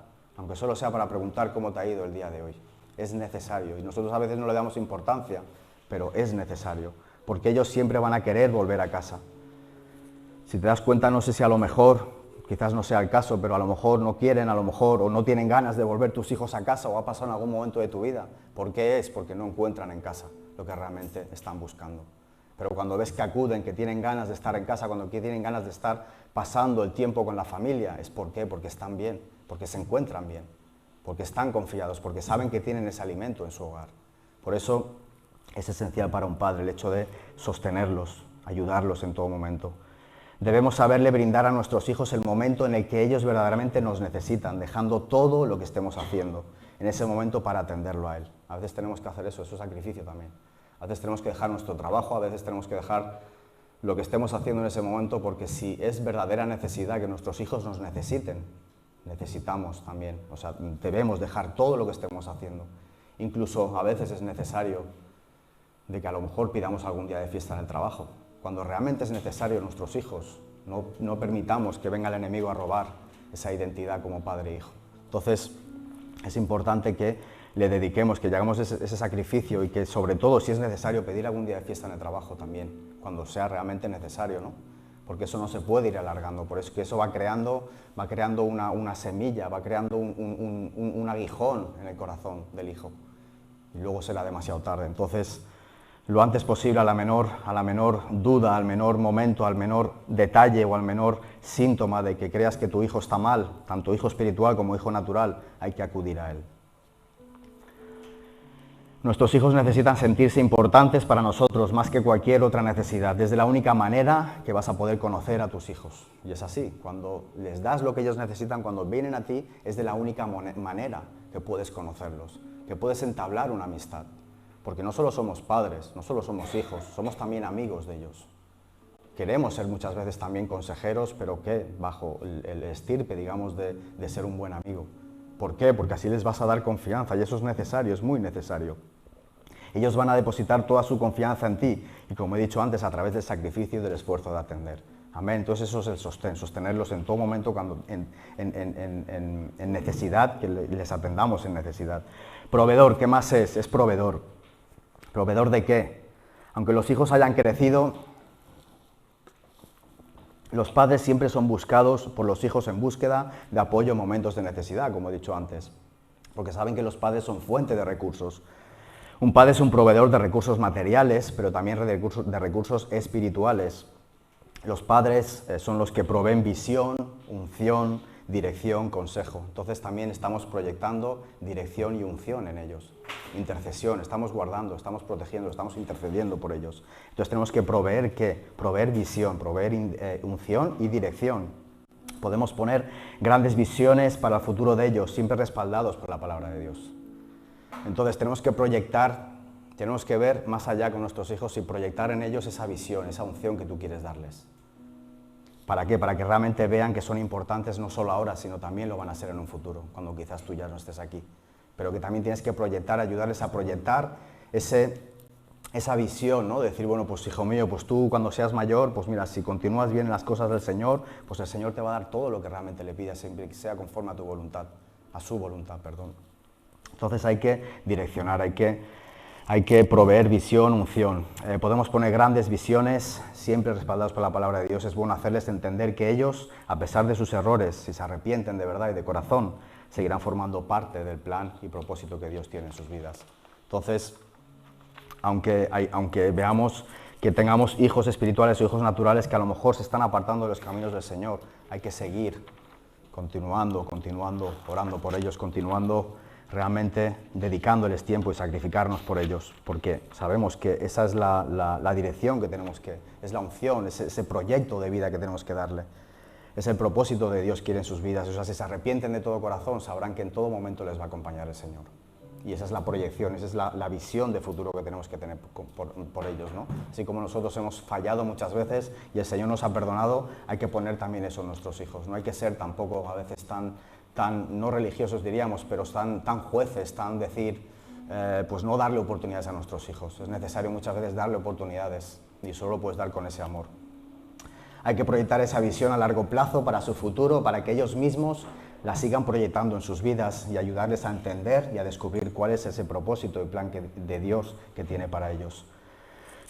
cómo te ha ido el día de hoy. Es necesario, y nosotros a veces no le damos importancia, pero es necesario, porque ellos siempre van a querer volver a casa. Si te das cuenta, no sé si a lo mejor, quizás no sea el caso, pero a lo mejor no quieren, a lo mejor, o no tienen ganas de volver tus hijos a casa, o ha pasado en algún momento de tu vida. ¿Por qué es? Porque no encuentran en casa lo que realmente están buscando. Pero cuando ves que acuden, que tienen ganas de estar en casa, cuando tienen ganas de estar pasando el tiempo con la familia, ¿es por qué? Porque están bien, porque se encuentran bien, porque están confiados, porque saben que tienen ese alimento en su hogar. Por eso es esencial para un padre el hecho de sostenerlos, ayudarlos en todo momento. Debemos saberle brindar a nuestros hijos el momento en el que ellos verdaderamente nos necesitan, dejando todo lo que estemos haciendo en ese momento para atenderlo a él. A veces tenemos que hacer eso es sacrificio también. A veces tenemos que dejar nuestro trabajo, a veces tenemos que dejar lo que estemos haciendo en ese momento, porque si es verdadera necesidad que nuestros hijos nos necesiten, necesitamos también, o sea, debemos dejar todo lo que estemos haciendo. Incluso a veces es necesario de que a lo mejor pidamos algún día de fiesta en el trabajo. Cuando realmente es necesario nuestros hijos, no permitamos que venga el enemigo a robar esa identidad como padre e hijo. Entonces, es importante que le dediquemos, que hagamos ese sacrificio y que sobre todo, si es necesario, pedir algún día de fiesta en el trabajo también, cuando sea realmente necesario, ¿no? Porque eso no se puede ir alargando, por eso que eso va creando una semilla, va creando un aguijón en el corazón del hijo y luego será demasiado tarde. Entonces, lo antes posible, a la menor duda, al menor momento, al menor detalle o al menor síntoma de que creas que tu hijo está mal, tanto hijo espiritual como hijo natural, hay que acudir a él. Nuestros hijos necesitan sentirse importantes para nosotros más que cualquier otra necesidad. Es de la única manera que vas a poder conocer a tus hijos. Y es así, cuando les das lo que ellos necesitan, cuando vienen a ti, es de la única manera que puedes conocerlos, que puedes entablar una amistad. Porque no solo somos padres, no solo somos hijos, somos también amigos de ellos. Queremos ser muchas veces también consejeros, pero ¿qué? Bajo el estirpe, digamos, de ser un buen amigo. ¿Por qué? Porque así les vas a dar confianza y eso es necesario, es muy necesario. Ellos van a depositar toda su confianza en ti y, como he dicho antes, a través del sacrificio y del esfuerzo de atender. Amén. Entonces eso es el sostén, sostenerlos en todo momento cuando en necesidad, que les atendamos en necesidad. Proveedor, ¿qué más es? Es proveedor. ¿Proveedor de qué? Aunque los hijos hayan crecido, los padres siempre son buscados por los hijos en búsqueda de apoyo en momentos de necesidad, como he dicho antes, porque saben que los padres son fuente de recursos. Un padre es un proveedor de recursos materiales, pero también de recursos espirituales. Los padres son los que proveen visión, unción, dirección, consejo. Entonces también estamos proyectando dirección y unción en ellos. Intercesión, estamos guardando, estamos protegiendo, estamos intercediendo por ellos. Entonces tenemos que proveer ¿qué? Proveer visión, proveer unción y dirección. Podemos poner grandes visiones para el futuro de ellos, siempre respaldados por la palabra de Dios. Entonces tenemos que proyectar, tenemos que ver más allá con nuestros hijos y proyectar en ellos esa visión, esa unción que tú quieres darles. ¿Para qué? Para que realmente vean que son importantes no solo ahora, sino también lo van a ser en un futuro, cuando quizás tú ya no estés aquí. Pero que también tienes que proyectar, ayudarles a proyectar esa visión, ¿no? De decir, bueno, pues hijo mío, pues tú cuando seas mayor, pues mira, si continúas bien en las cosas del Señor, pues el Señor te va a dar todo lo que realmente le pidas, siempre que sea conforme a tu voluntad, a su voluntad, perdón. Entonces hay que direccionar, hay que proveer visión, unción. Podemos poner grandes visiones, siempre respaldados por la palabra de Dios. Es bueno hacerles entender que ellos, a pesar de sus errores, si se arrepienten de verdad y de corazón, seguirán formando parte del plan y propósito que Dios tiene en sus vidas. Entonces, aunque veamos que tengamos hijos espirituales o hijos naturales que a lo mejor se están apartando de los caminos del Señor, hay que seguir continuando, orando por ellos, continuando realmente dedicándoles tiempo y sacrificarnos por ellos, porque sabemos que esa es la dirección que tenemos que, es la unción, es ese proyecto de vida que tenemos que darle, es el propósito de Dios quiere en sus vidas. O sea, si se arrepienten de todo corazón, sabrán que en todo momento les va a acompañar el Señor. Y esa es la proyección, esa es la visión de futuro que tenemos que tener por ellos, ¿no? Así como nosotros hemos fallado muchas veces y el Señor nos ha perdonado, hay que poner también eso en nuestros hijos. No hay que ser tampoco a veces tan no religiosos diríamos, pero tan jueces, tan decir, pues no darle oportunidades a nuestros hijos. Es necesario muchas veces darle oportunidades y solo lo puedes dar con ese amor. Hay que proyectar esa visión a largo plazo para su futuro, para que ellos mismos la sigan proyectando en sus vidas y ayudarles a entender y a descubrir cuál es ese propósito y plan de Dios que tiene para ellos.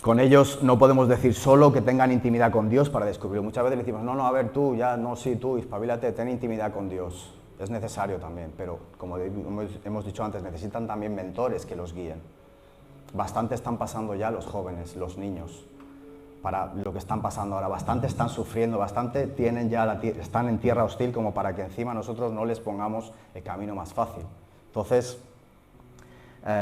Con ellos no podemos decir solo que tengan intimidad con Dios para descubrirlo. Muchas veces decimos, no, a ver tú, ya, no, sí, tú, espabilate, ten intimidad con Dios. Es necesario también, pero como hemos dicho antes, necesitan también mentores que los guíen. Bastante están pasando ya los jóvenes, los niños, para lo que están pasando ahora. Bastante están sufriendo, bastante están en tierra hostil como para que encima nosotros no les pongamos el camino más fácil. Entonces,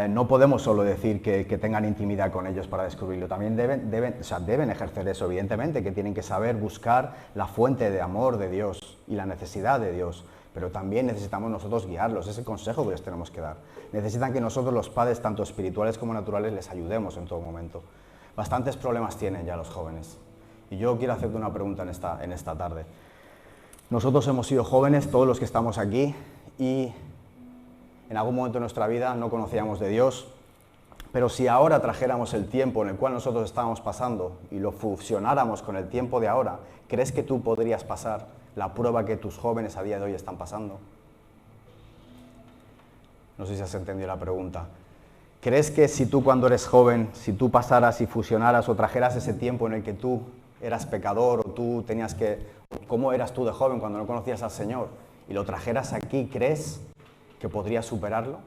no podemos solo decir que tengan intimidad con ellos para descubrirlo. También deben ejercer eso, evidentemente, que tienen que saber buscar la fuente de amor de Dios y la necesidad de Dios. Pero también necesitamos nosotros guiarlos, ese consejo que les tenemos que dar. Necesitan que nosotros, los padres, tanto espirituales como naturales, les ayudemos en todo momento. Bastantes problemas tienen ya los jóvenes. Y yo quiero hacerte una pregunta en esta tarde. Nosotros hemos sido jóvenes, todos los que estamos aquí, y en algún momento de nuestra vida no conocíamos de Dios, pero si ahora trajéramos el tiempo en el cual nosotros estábamos pasando y lo fusionáramos con el tiempo de ahora, ¿crees que tú podrías pasar la prueba que tus jóvenes a día de hoy están pasando? No sé si has entendido la pregunta. ¿Crees que si tú cuando eres joven, si tú pasaras y fusionaras o trajeras ese tiempo en el que tú eras pecador o tú tenías cómo eras tú de joven cuando no conocías al Señor y lo trajeras aquí, crees que podrías superarlo?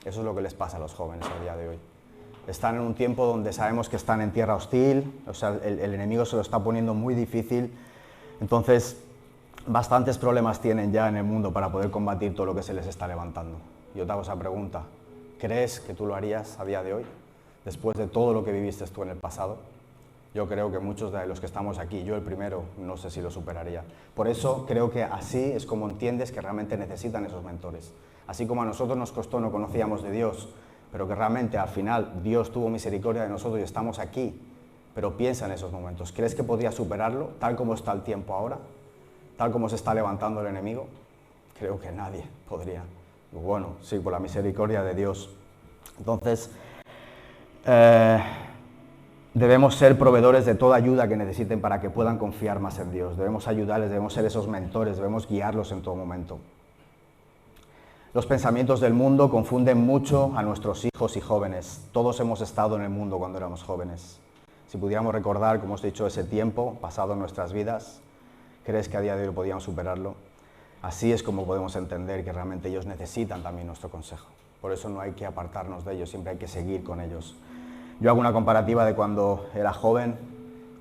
Eso es lo que les pasa a los jóvenes a día de hoy. Están en un tiempo donde sabemos que están en tierra hostil, o sea, el enemigo se lo está poniendo muy difícil. Entonces, bastantes problemas tienen ya en el mundo para poder combatir todo lo que se les está levantando. Yo te hago esa pregunta. ¿Crees que tú lo harías a día de hoy, después de todo lo que viviste tú en el pasado? Yo creo que muchos de los que estamos aquí, yo el primero, no sé si lo superaría. Por eso creo que así es como entiendes que realmente necesitan esos mentores. Así como a nosotros nos costó, no conocíamos de Dios, pero que realmente al final Dios tuvo misericordia de nosotros y estamos aquí. Pero piensa en esos momentos. ¿Crees que podrías superarlo tal como está el tiempo ahora? ¿Tal como se está levantando el enemigo? Creo que nadie podría. Bueno, sí, por la misericordia de Dios. Entonces, debemos ser proveedores de toda ayuda que necesiten para que puedan confiar más en Dios. Debemos ayudarles, debemos ser esos mentores, debemos guiarlos en todo momento. Los pensamientos del mundo confunden mucho a nuestros hijos y jóvenes. Todos hemos estado en el mundo cuando éramos jóvenes. Si pudiéramos recordar, como os he dicho, ese tiempo pasado en nuestras vidas, ¿crees que a día de hoy podíamos superarlo? Así es como podemos entender que realmente ellos necesitan también nuestro consejo. Por eso no hay que apartarnos de ellos, siempre hay que seguir con ellos. Yo hago una comparativa de cuando era joven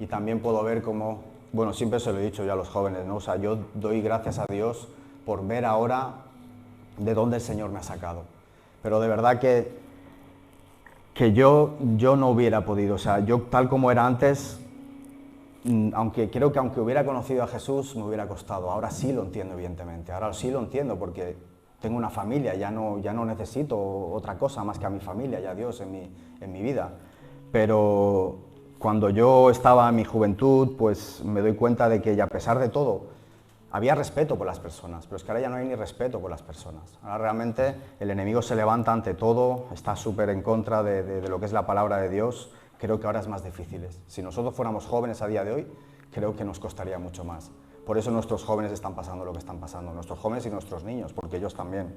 y también puedo ver cómo, bueno, siempre se lo he dicho yo a los jóvenes, ¿no? O sea, yo doy gracias a Dios por ver ahora de dónde el Señor me ha sacado. Pero de verdad que yo no hubiera podido, o sea, yo tal como era antes, creo que aunque hubiera conocido a Jesús me hubiera costado. Ahora sí lo entiendo, evidentemente, ahora sí lo entiendo porque tengo una familia, ya no necesito otra cosa más que a mi familia y a Dios en mi vida. Pero cuando yo estaba en mi juventud, pues me doy cuenta de que, y a pesar de todo, había respeto por las personas, pero es que ahora ya no hay ni respeto por las personas. Ahora realmente el enemigo se levanta ante todo, está súper en contra de lo que es la palabra de Dios. Creo que ahora es más difícil. Si nosotros fuéramos jóvenes a día de hoy, creo que nos costaría mucho más. Por eso nuestros jóvenes están pasando lo que están pasando, nuestros jóvenes y nuestros niños, porque ellos también.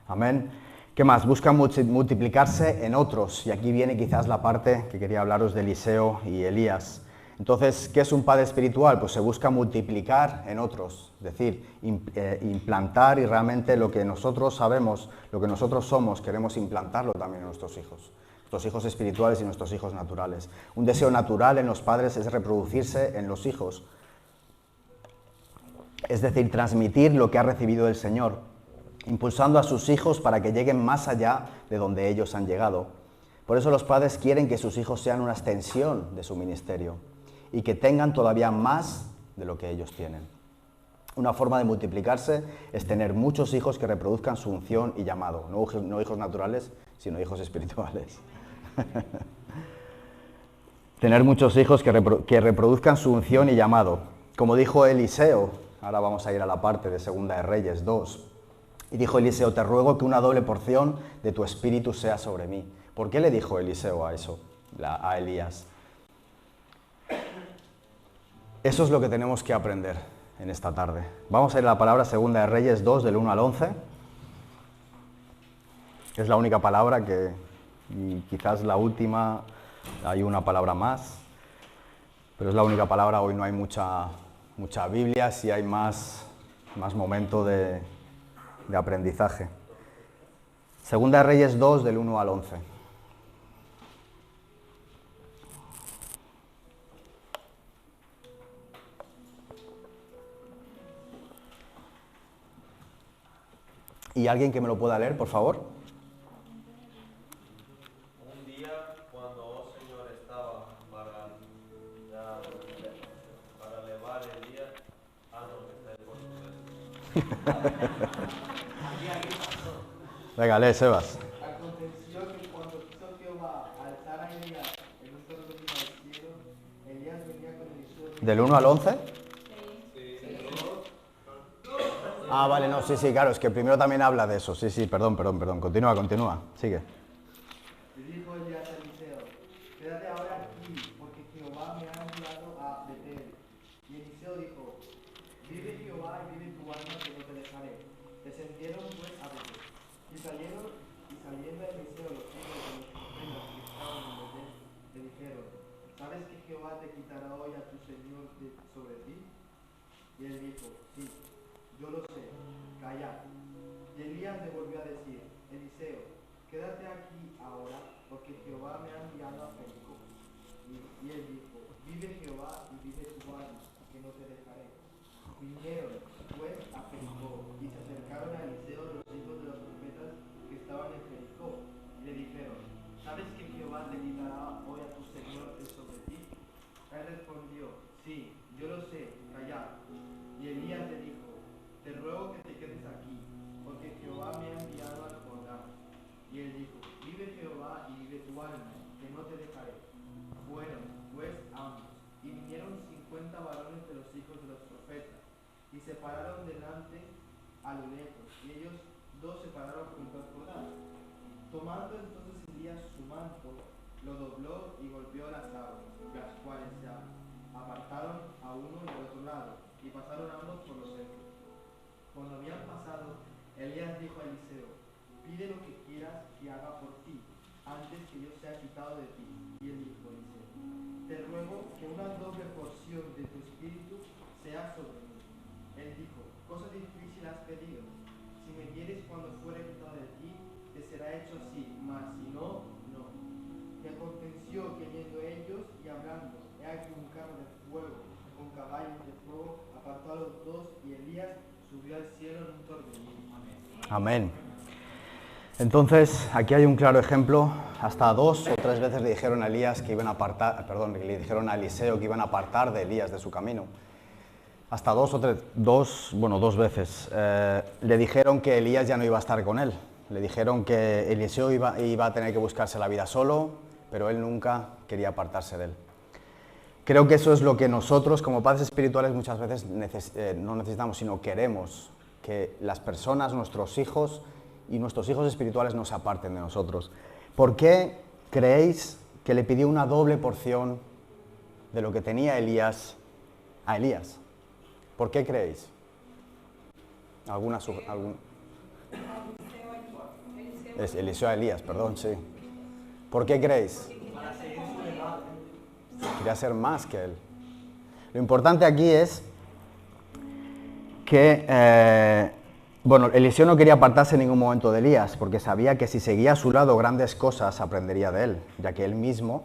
Amén. ¿Qué más? Buscan multiplicarse en otros, y aquí viene quizás la parte que quería hablaros de Eliseo y Elías. Entonces, ¿qué es un padre espiritual? Pues se busca multiplicar en otros, es decir, implantar y realmente lo que nosotros sabemos, lo que nosotros somos, queremos implantarlo también en nuestros hijos espirituales y nuestros hijos naturales. Un deseo natural en los padres es reproducirse en los hijos, es decir, transmitir lo que ha recibido del Señor, impulsando a sus hijos para que lleguen más allá de donde ellos han llegado. Por eso los padres quieren que sus hijos sean una extensión de su ministerio y que tengan todavía más de lo que ellos tienen. Una forma de multiplicarse es tener muchos hijos que reproduzcan su unción y llamado, no hijos naturales, sino hijos espirituales. Tener muchos hijos que reproduzcan su unción y llamado. Como dijo Eliseo, ahora vamos a ir a la parte de Segunda de Reyes 2, y dijo Eliseo, te ruego que una doble porción de tu espíritu sea sobre mí. ¿Por qué le dijo Eliseo a eso, a Elías? Eso es lo que tenemos que aprender en esta tarde. Vamos a ir a la palabra Segunda de Reyes 2, del 1 al 11. Es la única palabra y quizás la última, hay una palabra más, pero es la única palabra. Hoy no hay mucha Biblia, sí hay más momento de aprendizaje. Segunda de Reyes 2, del 1 al 11. ¿Y alguien que me lo pueda leer, por favor? Un día, cuando, oh Señor, estaba para elevar el día, Venga, lee, Sebas. Aconteció que cuando quiso Jehová alzar a Elías en un querubín al cielo, Elías venía con el suelo. ¿Del 1 al 11? Ah, vale, no, sí, claro, es que primero también habla de eso. Sí, perdón. Continúa, sigue. Y dijo Elías a Eliseo, quédate ahora aquí, porque Jehová me ha enviado a Betel. Y Eliseo dijo, vive Jehová y vive tu alma, que no te dejaré. Descendieron pues a Betel. Y saliendo Eliseo los hijos de los profetas que estaban en Betel, le dijeron, ¿sabes que Jehová te quitará hoy a tu Señor sobre ti? Y él dijo, sí, yo lo sé, callad. Y Elías le volvió a decir, Eliseo, quédate aquí ahora, porque Jehová me ha enviado a Jericó. Y él dijo, vive Jehová y vive tu alma, que no te dejaré. Vinieron pues a Jericó y se acercaron a Eliseo los hijos de los profetas que estaban en Jericó. Y le dijeron, ¿sabes que Jehová te quitará hoy a tu Señor de sobre ti? Él respondió, sí, yo lo sé, callad. Y Elías le dijo, te ruego que te quedes aquí, porque Jehová me ha enviado al Jordán. Y él dijo, vive Jehová y vive tu alma, que no te dejaré. Fueron pues ambos, y vinieron 50 varones de los hijos de los profetas, y se pararon delante a lo lejos, y ellos dos se pararon junto al Jordán. Tomando entonces Elías su manto, lo dobló y golpeó las aguas, las cuales se apartaron a uno y al otro lado, y pasaron ambos por los secos. Cuando habían pasado, Elías dijo a Eliseo, pide lo que quieras que haga por ti, antes que yo sea quitado de ti. Y él dijo a Eliseo, te ruego que una doble porción de tu espíritu sea sobre mí. Él dijo, cosa difícil has pedido. Si me quieres cuando fuere quitado de ti, te será hecho así, mas si no, no. Y aconteció que yendo ellos y hablando, he aquí un carro de fuego con caballos de fuego apartó a los dos, y Elías subió al cielo en un torbellino. Amén. Entonces, aquí hay un claro ejemplo. Hasta 2 o 3 veces le dijeron a Elías que iban a apartar, le dijeron a Eliseo que iban a apartar de Elías de su camino. Hasta 2 veces. Le dijeron que Elías ya no iba a estar con él. Le dijeron que Eliseo iba a tener que buscarse la vida solo, pero él nunca quería apartarse de él. Creo que eso es lo que nosotros, como padres espirituales, muchas veces no necesitamos, sino queremos que las personas, nuestros hijos y nuestros hijos espirituales no se aparten de nosotros. ¿Por qué creéis que le pidió una doble porción de lo que tenía Elías a Elías? ¿Por qué creéis? Eliseo a Elías, perdón, sí. ¿Por qué creéis? Quería ser más que él. Lo importante aquí es que, Eliseo no quería apartarse en ningún momento de Elías, porque sabía que si seguía a su lado grandes cosas aprendería de él, ya que él mismo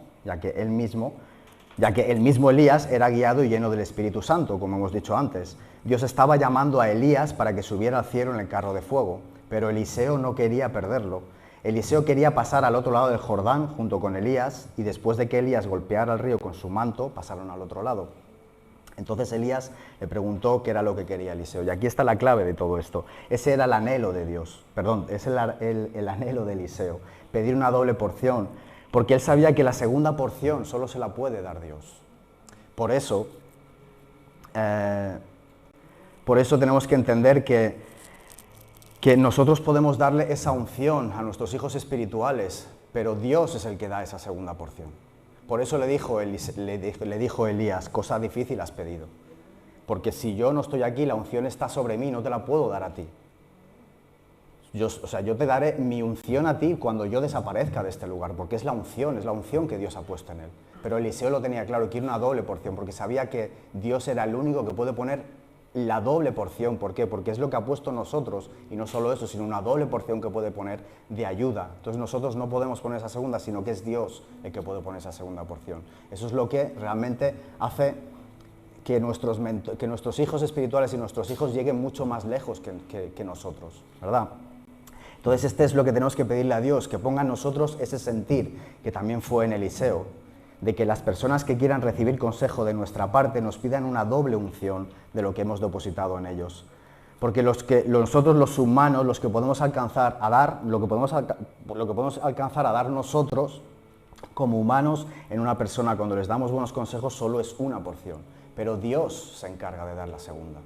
Elías era guiado y lleno del Espíritu Santo, como hemos dicho antes. Dios estaba llamando a Elías para que subiera al cielo en el carro de fuego, pero Eliseo no quería perderlo. Eliseo quería pasar al otro lado del Jordán junto con Elías, y después de que Elías golpeara el río con su manto, pasaron al otro lado. Entonces Elías le preguntó qué era lo que quería Eliseo, y aquí está la clave de todo esto. Ese era el anhelo de Dios, es el anhelo de Eliseo, pedir una doble porción, porque él sabía que la segunda porción solo se la puede dar Dios. Por eso tenemos que entender que nosotros podemos darle esa unción a nuestros hijos espirituales, pero Dios es el que da esa segunda porción. Por eso le dijo Elías, cosa difícil has pedido. Porque si yo no estoy aquí, la unción está sobre mí, no te la puedo dar a ti. Yo te daré mi unción a ti cuando yo desaparezca de este lugar, porque es la unción que Dios ha puesto en él. Pero Eliseo lo tenía claro, quiere una doble porción, porque sabía que Dios era el único que puede poner la doble porción. ¿Por qué? Porque es lo que ha puesto en nosotros, y no solo eso, sino una doble porción que puede poner de ayuda. Entonces nosotros no podemos poner esa segunda, sino que es Dios el que puede poner esa segunda porción. Eso es lo que realmente hace que nuestros hijos espirituales y nuestros hijos lleguen mucho más lejos que nosotros, ¿verdad? Entonces este es lo que tenemos que pedirle a Dios, que ponga en nosotros ese sentir que también fue en Eliseo, de que las personas que quieran recibir consejo de nuestra parte nos pidan una doble unción de lo que hemos depositado en ellos. Porque nosotros los humanos, los que podemos alcanzar a dar, lo que podemos alcanzar a dar nosotros como humanos en una persona cuando les damos buenos consejos solo es una porción. Pero Dios se encarga de dar la segunda.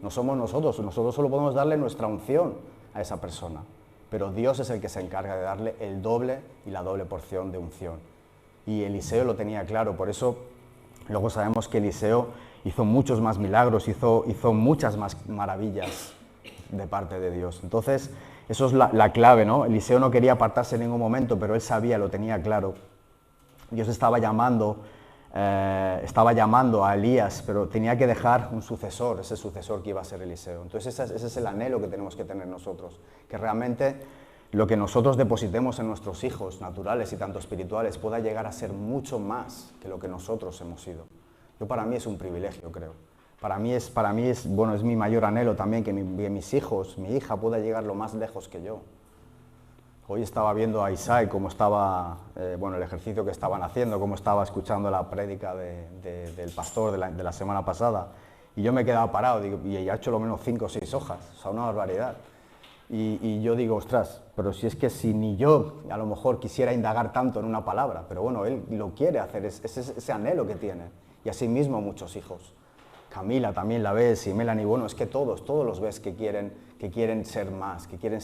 No somos nosotros solo podemos darle nuestra unción a esa persona. Pero Dios es el que se encarga de darle el doble y la doble porción de unción. Y Eliseo lo tenía claro, por eso luego sabemos que Eliseo hizo muchos más milagros, hizo muchas más maravillas de parte de Dios. Entonces, eso es la clave, ¿no? Eliseo no quería apartarse en ningún momento, pero él sabía, lo tenía claro. Dios estaba llamando a Elías, pero tenía que dejar un sucesor, ese sucesor que iba a ser Eliseo. Entonces ese es el anhelo que tenemos que tener nosotros, que realmente lo que nosotros depositemos en nuestros hijos naturales y tanto espirituales pueda llegar a ser mucho más que lo que nosotros hemos sido. Para mí es un privilegio, creo. Para mí es mi mayor anhelo también que mis hijos, mi hija pueda llegar lo más lejos que yo. Hoy estaba viendo a Isaac cómo estaba, el ejercicio que estaban haciendo, cómo estaba escuchando la prédica del pastor de la semana pasada. Y yo me quedaba parado, y ha hecho lo menos 5 o 6 hojas, o sea, una barbaridad. Y yo digo, ostras, pero si es que si ni yo a lo mejor quisiera indagar tanto en una palabra, pero bueno, él lo quiere hacer, es ese anhelo que tiene. Y así mismo muchos hijos. Camila también la ves, y Melanie, es que todos los ves que quieren ser más, que quieren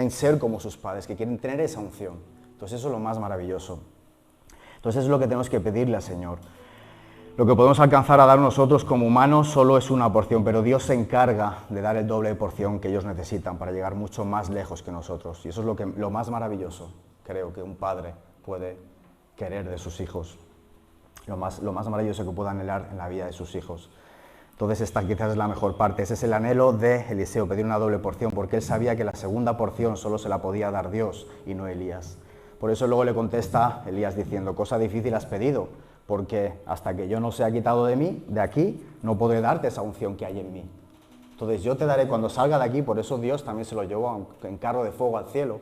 ser como sus padres, que quieren tener esa unción. Entonces eso es lo más maravilloso. Entonces es lo que tenemos que pedirle al Señor. Lo que podemos alcanzar a dar nosotros como humanos solo es una porción, pero Dios se encarga de dar el doble de porción que ellos necesitan para llegar mucho más lejos que nosotros. Y eso es lo más maravilloso, creo, que un padre puede querer de sus hijos. Lo más maravilloso que pueda anhelar en la vida de sus hijos. Entonces esta quizás es la mejor parte. Ese es el anhelo de Eliseo, pedir una doble porción, porque él sabía que la segunda porción solo se la podía dar Dios y no Elías. Por eso luego le contesta Elías diciendo, cosa difícil has pedido, porque hasta que yo no sea quitado de aquí, no podré darte esa unción que hay en mí. Entonces yo te daré cuando salga de aquí, por eso Dios también se lo llevó en carro de fuego al cielo,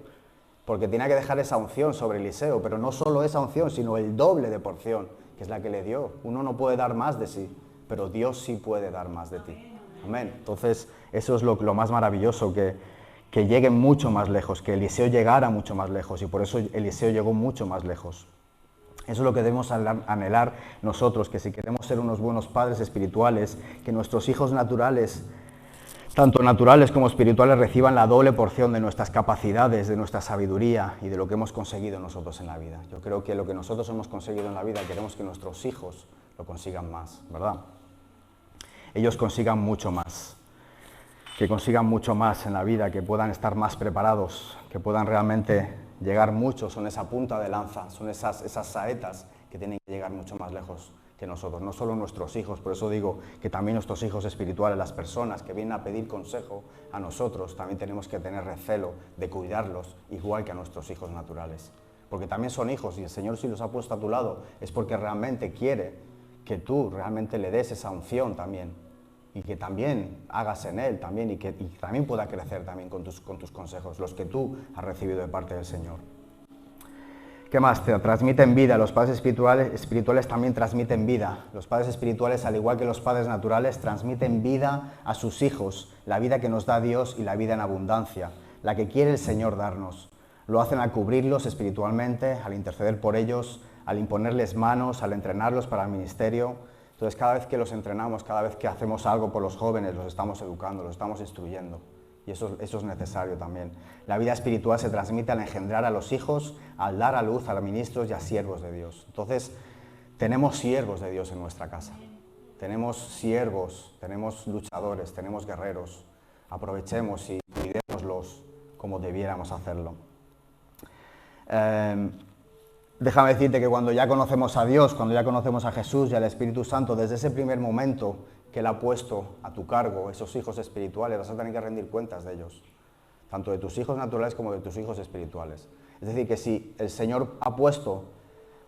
porque tenía que dejar esa unción sobre Eliseo, pero no solo esa unción, sino el doble de porción, que es la que le dio. Uno no puede dar más de sí, pero Dios sí puede dar más de ti. Amén. Entonces eso es lo más maravilloso, que lleguen mucho más lejos, que Eliseo llegara mucho más lejos, y por eso Eliseo llegó mucho más lejos. Eso es lo que debemos anhelar nosotros, que si queremos ser unos buenos padres espirituales, que nuestros hijos naturales, tanto naturales como espirituales, reciban la doble porción de nuestras capacidades, de nuestra sabiduría y de lo que hemos conseguido nosotros en la vida. Yo creo que lo que nosotros hemos conseguido en la vida, queremos que nuestros hijos lo consigan más, ¿verdad? Ellos consigan mucho más, que consigan mucho más en la vida, que puedan estar más preparados, que puedan realmente llegar mucho, son esa punta de lanza, son esas saetas que tienen que llegar mucho más lejos que nosotros, no solo nuestros hijos. Por eso digo que también nuestros hijos espirituales, las personas que vienen a pedir consejo a nosotros, también tenemos que tener recelo de cuidarlos igual que a nuestros hijos naturales. Porque también son hijos, y el Señor, si los ha puesto a tu lado, es porque realmente quiere que tú realmente le des esa unción también, y que también hagas en él también, y también pueda crecer también con tus consejos, los que tú has recibido de parte del Señor. ¿Qué más? Te transmiten vida. Los padres espirituales también transmiten vida. Los padres espirituales, al igual que los padres naturales, transmiten vida a sus hijos, la vida que nos da Dios y la vida en abundancia, la que quiere el Señor darnos. Lo hacen al cubrirlos espiritualmente, al interceder por ellos, al imponerles manos, al entrenarlos para el ministerio. Entonces, cada vez que los entrenamos, cada vez que hacemos algo por los jóvenes, los estamos educando, los estamos instruyendo. Y eso es necesario también. La vida espiritual se transmite al engendrar a los hijos, al dar a luz a los ministros y a siervos de Dios. Entonces, tenemos siervos de Dios en nuestra casa. Tenemos siervos, tenemos luchadores, tenemos guerreros. Aprovechemos y cuidémoslos como debiéramos hacerlo. Déjame decirte que cuando ya conocemos a Dios, cuando ya conocemos a Jesús y al Espíritu Santo, desde ese primer momento que Él ha puesto a tu cargo esos hijos espirituales, vas a tener que rendir cuentas de ellos, tanto de tus hijos naturales como de tus hijos espirituales. Es decir, que si el Señor ha puesto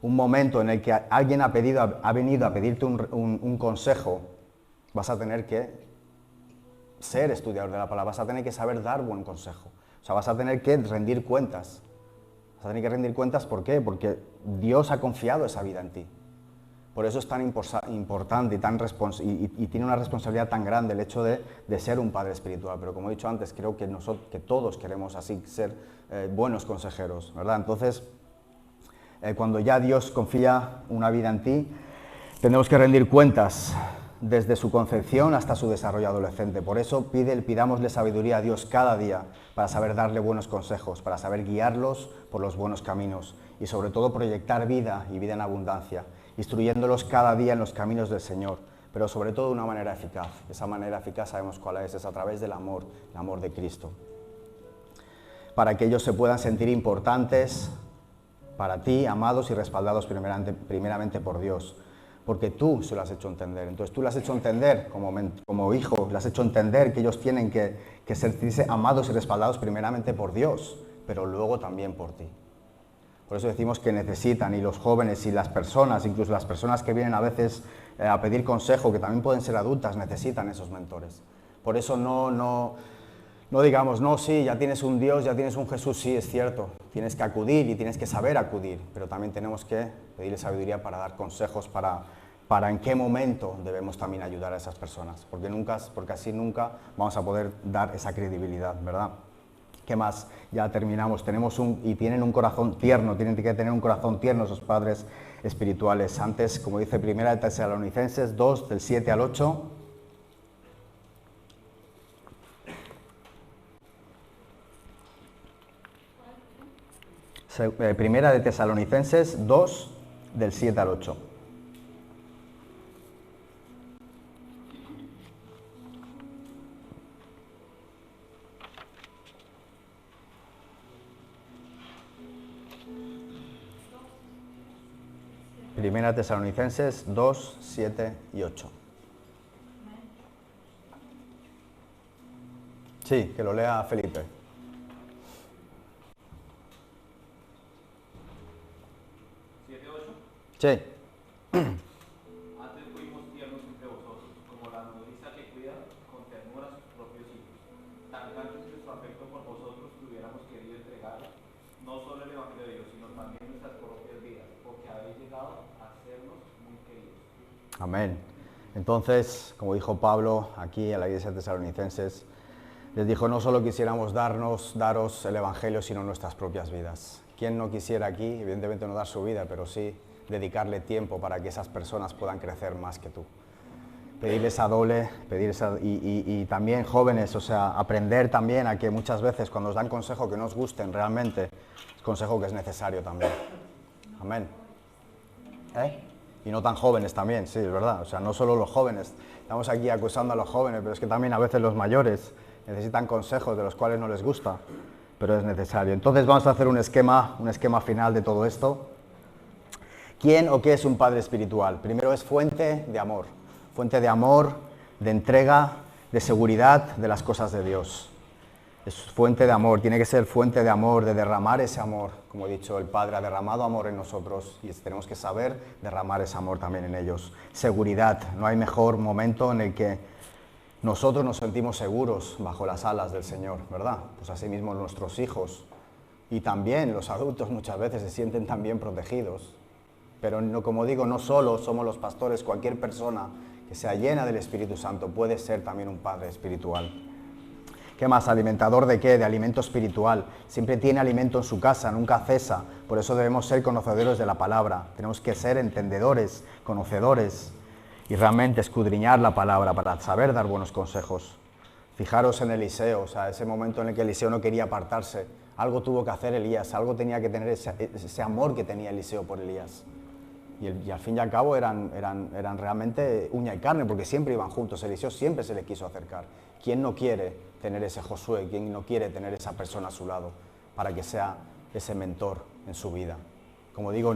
un momento en el que alguien ha venido a pedirte un consejo, vas a tener que ser estudiador de la palabra, vas a tener que saber dar buen consejo. O sea, vas a tener que rendir cuentas. Vas a tener que rendir cuentas, ¿por qué? Porque Dios ha confiado esa vida en ti. Por eso es tan importante y tiene una responsabilidad tan grande el hecho de ser un padre espiritual. Pero como he dicho antes, creo que todos queremos así ser buenos consejeros, ¿verdad? Entonces, cuando ya Dios confía una vida en ti, tenemos que rendir cuentas desde su concepción hasta su desarrollo adolescente. Por eso pidámosle sabiduría a Dios cada día para saber darle buenos consejos, para saber guiarlos por los buenos caminos y sobre todo proyectar vida y vida en abundancia, instruyéndolos cada día en los caminos del Señor, pero sobre todo de una manera eficaz. Esa manera eficaz sabemos cuál es a través del amor, el amor de Cristo. Para que ellos se puedan sentir importantes para ti, amados y respaldados primeramente por Dios. Porque tú se lo has hecho entender. Entonces tú le has hecho entender como hijo, le has hecho entender que ellos tienen que sentirse amados y respaldados primeramente por Dios, pero luego también por ti. Por eso decimos que necesitan, y los jóvenes y las personas, incluso las personas que vienen a veces a pedir consejo, que también pueden ser adultas, necesitan esos mentores. Por eso no digamos, no, sí, ya tienes un Dios, ya tienes un Jesús, sí, es cierto. Tienes que acudir y tienes que saber acudir, pero también tenemos que pedirle sabiduría para dar consejos, para en qué momento debemos también ayudar a esas personas, porque así nunca vamos a poder dar esa credibilidad, ¿verdad? ¿Qué más? Ya terminamos. Tienen un corazón tierno, tienen que tener un corazón tierno esos padres espirituales. Antes, como dice 1 Tesalonicenses 2, del 7 al 8, Primera de Tesalonicenses 2, del 7 al 8. Primera Tesalonicenses 2, 7 y 8. Sí, que lo lea Felipe. Sí. Antes fuimos tiernos entre vosotros, como la nodriza que cuida con ternura a sus propios hijos. Tan grande es nuestro afecto por vosotros que hubiéramos querido entregar no solo el Evangelio de Dios, sino también nuestras propias vidas, porque habéis llegado a sernos muy queridos. Amén. Entonces, como dijo Pablo aquí a la iglesia de Tesalonicenses, les dijo, no solo quisiéramos daros el Evangelio, sino nuestras propias vidas. ¿Quién no quisiera aquí, evidentemente no dar su vida, pero sí dedicarle tiempo para que esas personas puedan crecer más que tú? Pedirles a doble, y también jóvenes, o sea, aprender también a que muchas veces cuando os dan consejo que no os gusten realmente, es consejo que es necesario también. Amén. Y no tan jóvenes también, sí, es verdad, o sea, no solo los jóvenes, estamos aquí acusando a los jóvenes, pero es que también a veces los mayores necesitan consejos de los cuales no les gusta, pero es necesario. Entonces vamos a hacer un esquema final de todo esto. ¿Quién o qué es un padre espiritual? Primero es fuente de amor, de entrega, de seguridad de las cosas de Dios. Es fuente de amor, tiene que ser fuente de amor, de derramar ese amor. Como he dicho, el Padre ha derramado amor en nosotros y tenemos que saber derramar ese amor también en ellos. Seguridad, no hay mejor momento en el que nosotros nos sentimos seguros bajo las alas del Señor, ¿verdad? Pues así mismo nuestros hijos y también los adultos muchas veces se sienten también protegidos. Pero no, como digo, no solo somos los pastores, cualquier persona que sea llena del Espíritu Santo puede ser también un padre espiritual. ¿Qué más? ¿Alimentador de qué? De alimento espiritual. Siempre tiene alimento en su casa, nunca cesa. Por eso debemos ser conocedores de la palabra. Tenemos que ser entendedores, conocedores y realmente escudriñar la palabra para saber dar buenos consejos. Fijaros en Eliseo, o sea, ese momento en el que Eliseo no quería apartarse. Algo tuvo que hacer Elías, algo tenía que tener ese amor que tenía Eliseo por Elías. Y al fin y al cabo eran realmente uña y carne, porque siempre iban juntos. Eliseo siempre se le quiso acercar. ¿Quién no quiere tener ese Josué? ¿Quién no quiere tener esa persona a su lado para que sea ese mentor en su vida? Como digo,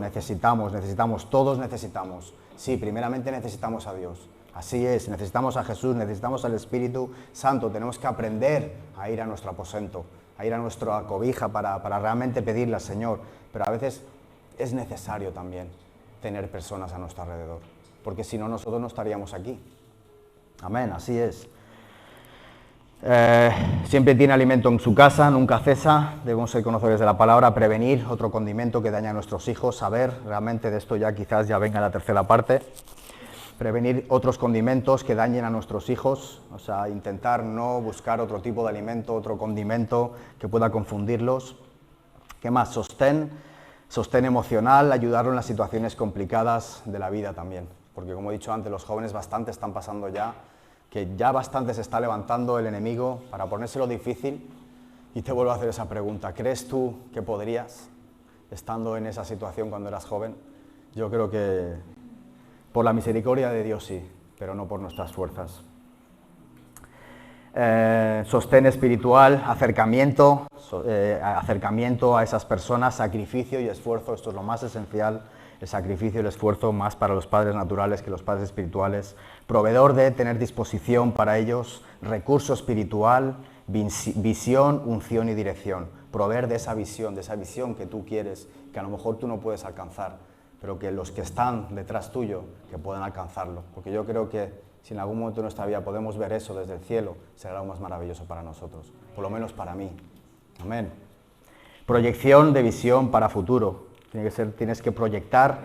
todos necesitamos. Sí, primeramente necesitamos a Dios. Así es, necesitamos a Jesús, necesitamos al Espíritu Santo. Tenemos que aprender a ir a nuestro aposento, a ir a nuestra cobija para realmente pedirle al Señor. Pero a veces es necesario también tener personas a nuestro alrededor, porque si no, nosotros no estaríamos aquí. Amén, así es. Siempre tiene alimento en su casa, nunca cesa. Debemos ser conocedores de la palabra. Prevenir, otro condimento que daña a nuestros hijos. Saber, realmente de esto ya quizás ya venga la tercera parte. Prevenir otros condimentos que dañen a nuestros hijos, o sea, intentar no buscar otro tipo de alimento, otro condimento que pueda confundirlos. ¿Qué más? Sostén emocional, ayudarlo en las situaciones complicadas de la vida también, porque como he dicho antes, los jóvenes bastante están pasando ya, que ya bastante se está levantando el enemigo para ponérselo difícil, y te vuelvo a hacer esa pregunta: ¿crees tú que podrías, estando en esa situación cuando eras joven? Yo creo que por la misericordia de Dios sí, pero no por nuestras fuerzas. Sostén espiritual, acercamiento a esas personas, sacrificio y esfuerzo. Esto es lo más esencial, el sacrificio y el esfuerzo, más para los padres naturales que los padres espirituales. Proveedor de tener disposición para ellos, recurso espiritual, visión, unción y dirección. Proveer de esa visión que tú quieres, que a lo mejor tú no puedes alcanzar, pero que los que están detrás tuyo, que puedan alcanzarlo. Porque yo creo que si en algún momento de nuestra vida podemos ver eso desde el cielo, será lo más maravilloso para nosotros, por lo menos para mí. Amén. Proyección de visión para futuro. Tienes que proyectar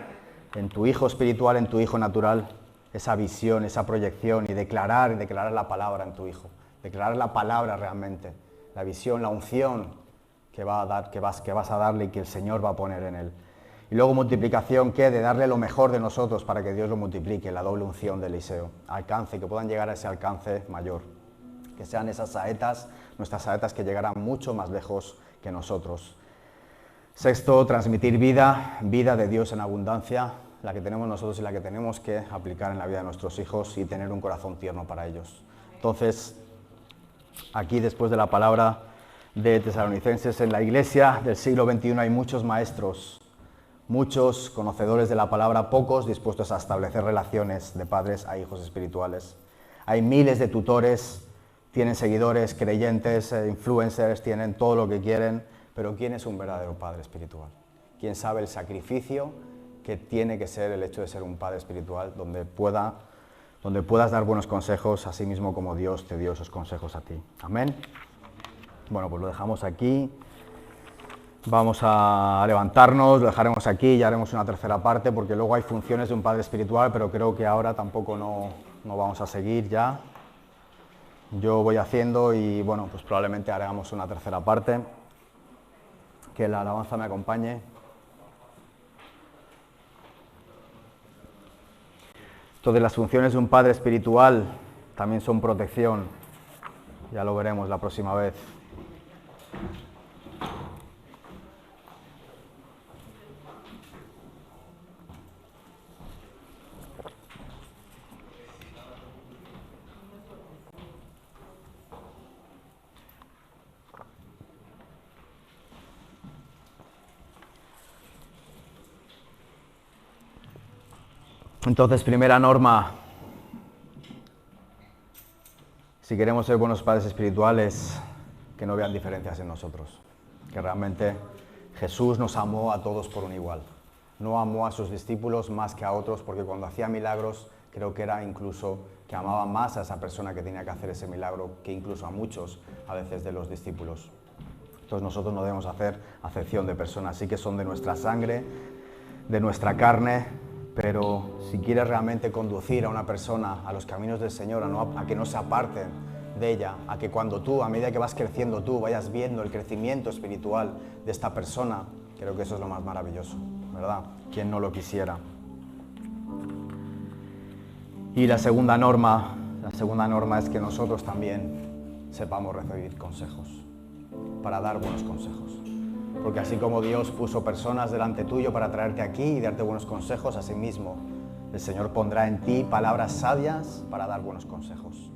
en tu hijo espiritual, en tu hijo natural, esa visión, esa proyección, y declarar la palabra en tu hijo. Declarar la palabra realmente, la visión, la unción que vas a darle y que el Señor va a poner en él. Y luego multiplicación, ¿qué? De darle lo mejor de nosotros para que Dios lo multiplique, la doble unción de Eliseo. Alcance, que puedan llegar a ese alcance mayor. Que sean esas saetas, nuestras saetas, que llegarán mucho más lejos que nosotros. Sexto, transmitir vida de Dios en abundancia, la que tenemos nosotros y la que tenemos que aplicar en la vida de nuestros hijos, y tener un corazón tierno para ellos. Entonces, aquí después de la palabra de Tesalonicenses, en la iglesia del siglo XXI hay muchos maestros, muchos conocedores de la palabra, pocos dispuestos a establecer relaciones de padres a hijos espirituales. Hay miles de tutores, tienen seguidores, creyentes, influencers, tienen todo lo que quieren, pero ¿quién es un verdadero padre espiritual? ¿Quién sabe el sacrificio que tiene que ser el hecho de ser un padre espiritual, donde puedas dar buenos consejos, así mismo como Dios te dio esos consejos a ti? Amén. Bueno, pues lo dejamos aquí. Vamos a levantarnos, lo dejaremos aquí y haremos una tercera parte, porque luego hay funciones de un padre espiritual, pero creo que ahora tampoco no vamos a seguir ya. Yo voy haciendo y bueno, pues probablemente haremos una tercera parte. Que la alabanza me acompañe. Entonces, las funciones de un padre espiritual también son protección. Ya lo veremos la próxima vez. Entonces, primera norma, si queremos ser buenos padres espirituales, que no vean diferencias en nosotros, que realmente Jesús nos amó a todos por un igual. No amó a sus discípulos más que a otros, porque cuando hacía milagros, creo que era incluso que amaba más a esa persona que tenía que hacer ese milagro que incluso a muchos, a veces, de los discípulos. Entonces nosotros no debemos hacer acepción de personas, sí que son de nuestra sangre, de nuestra carne, pero si quieres realmente conducir a una persona a los caminos del Señor, a que no se aparten de ella, a que cuando tú, a medida que vas creciendo tú, vayas viendo el crecimiento espiritual de esta persona, creo que eso es lo más maravilloso, ¿verdad? ¿Quién no lo quisiera? Y la segunda norma es que nosotros también sepamos recibir consejos, para dar buenos consejos. Porque así como Dios puso personas delante tuyo para traerte aquí y darte buenos consejos, asimismo el Señor pondrá en ti palabras sabias para dar buenos consejos.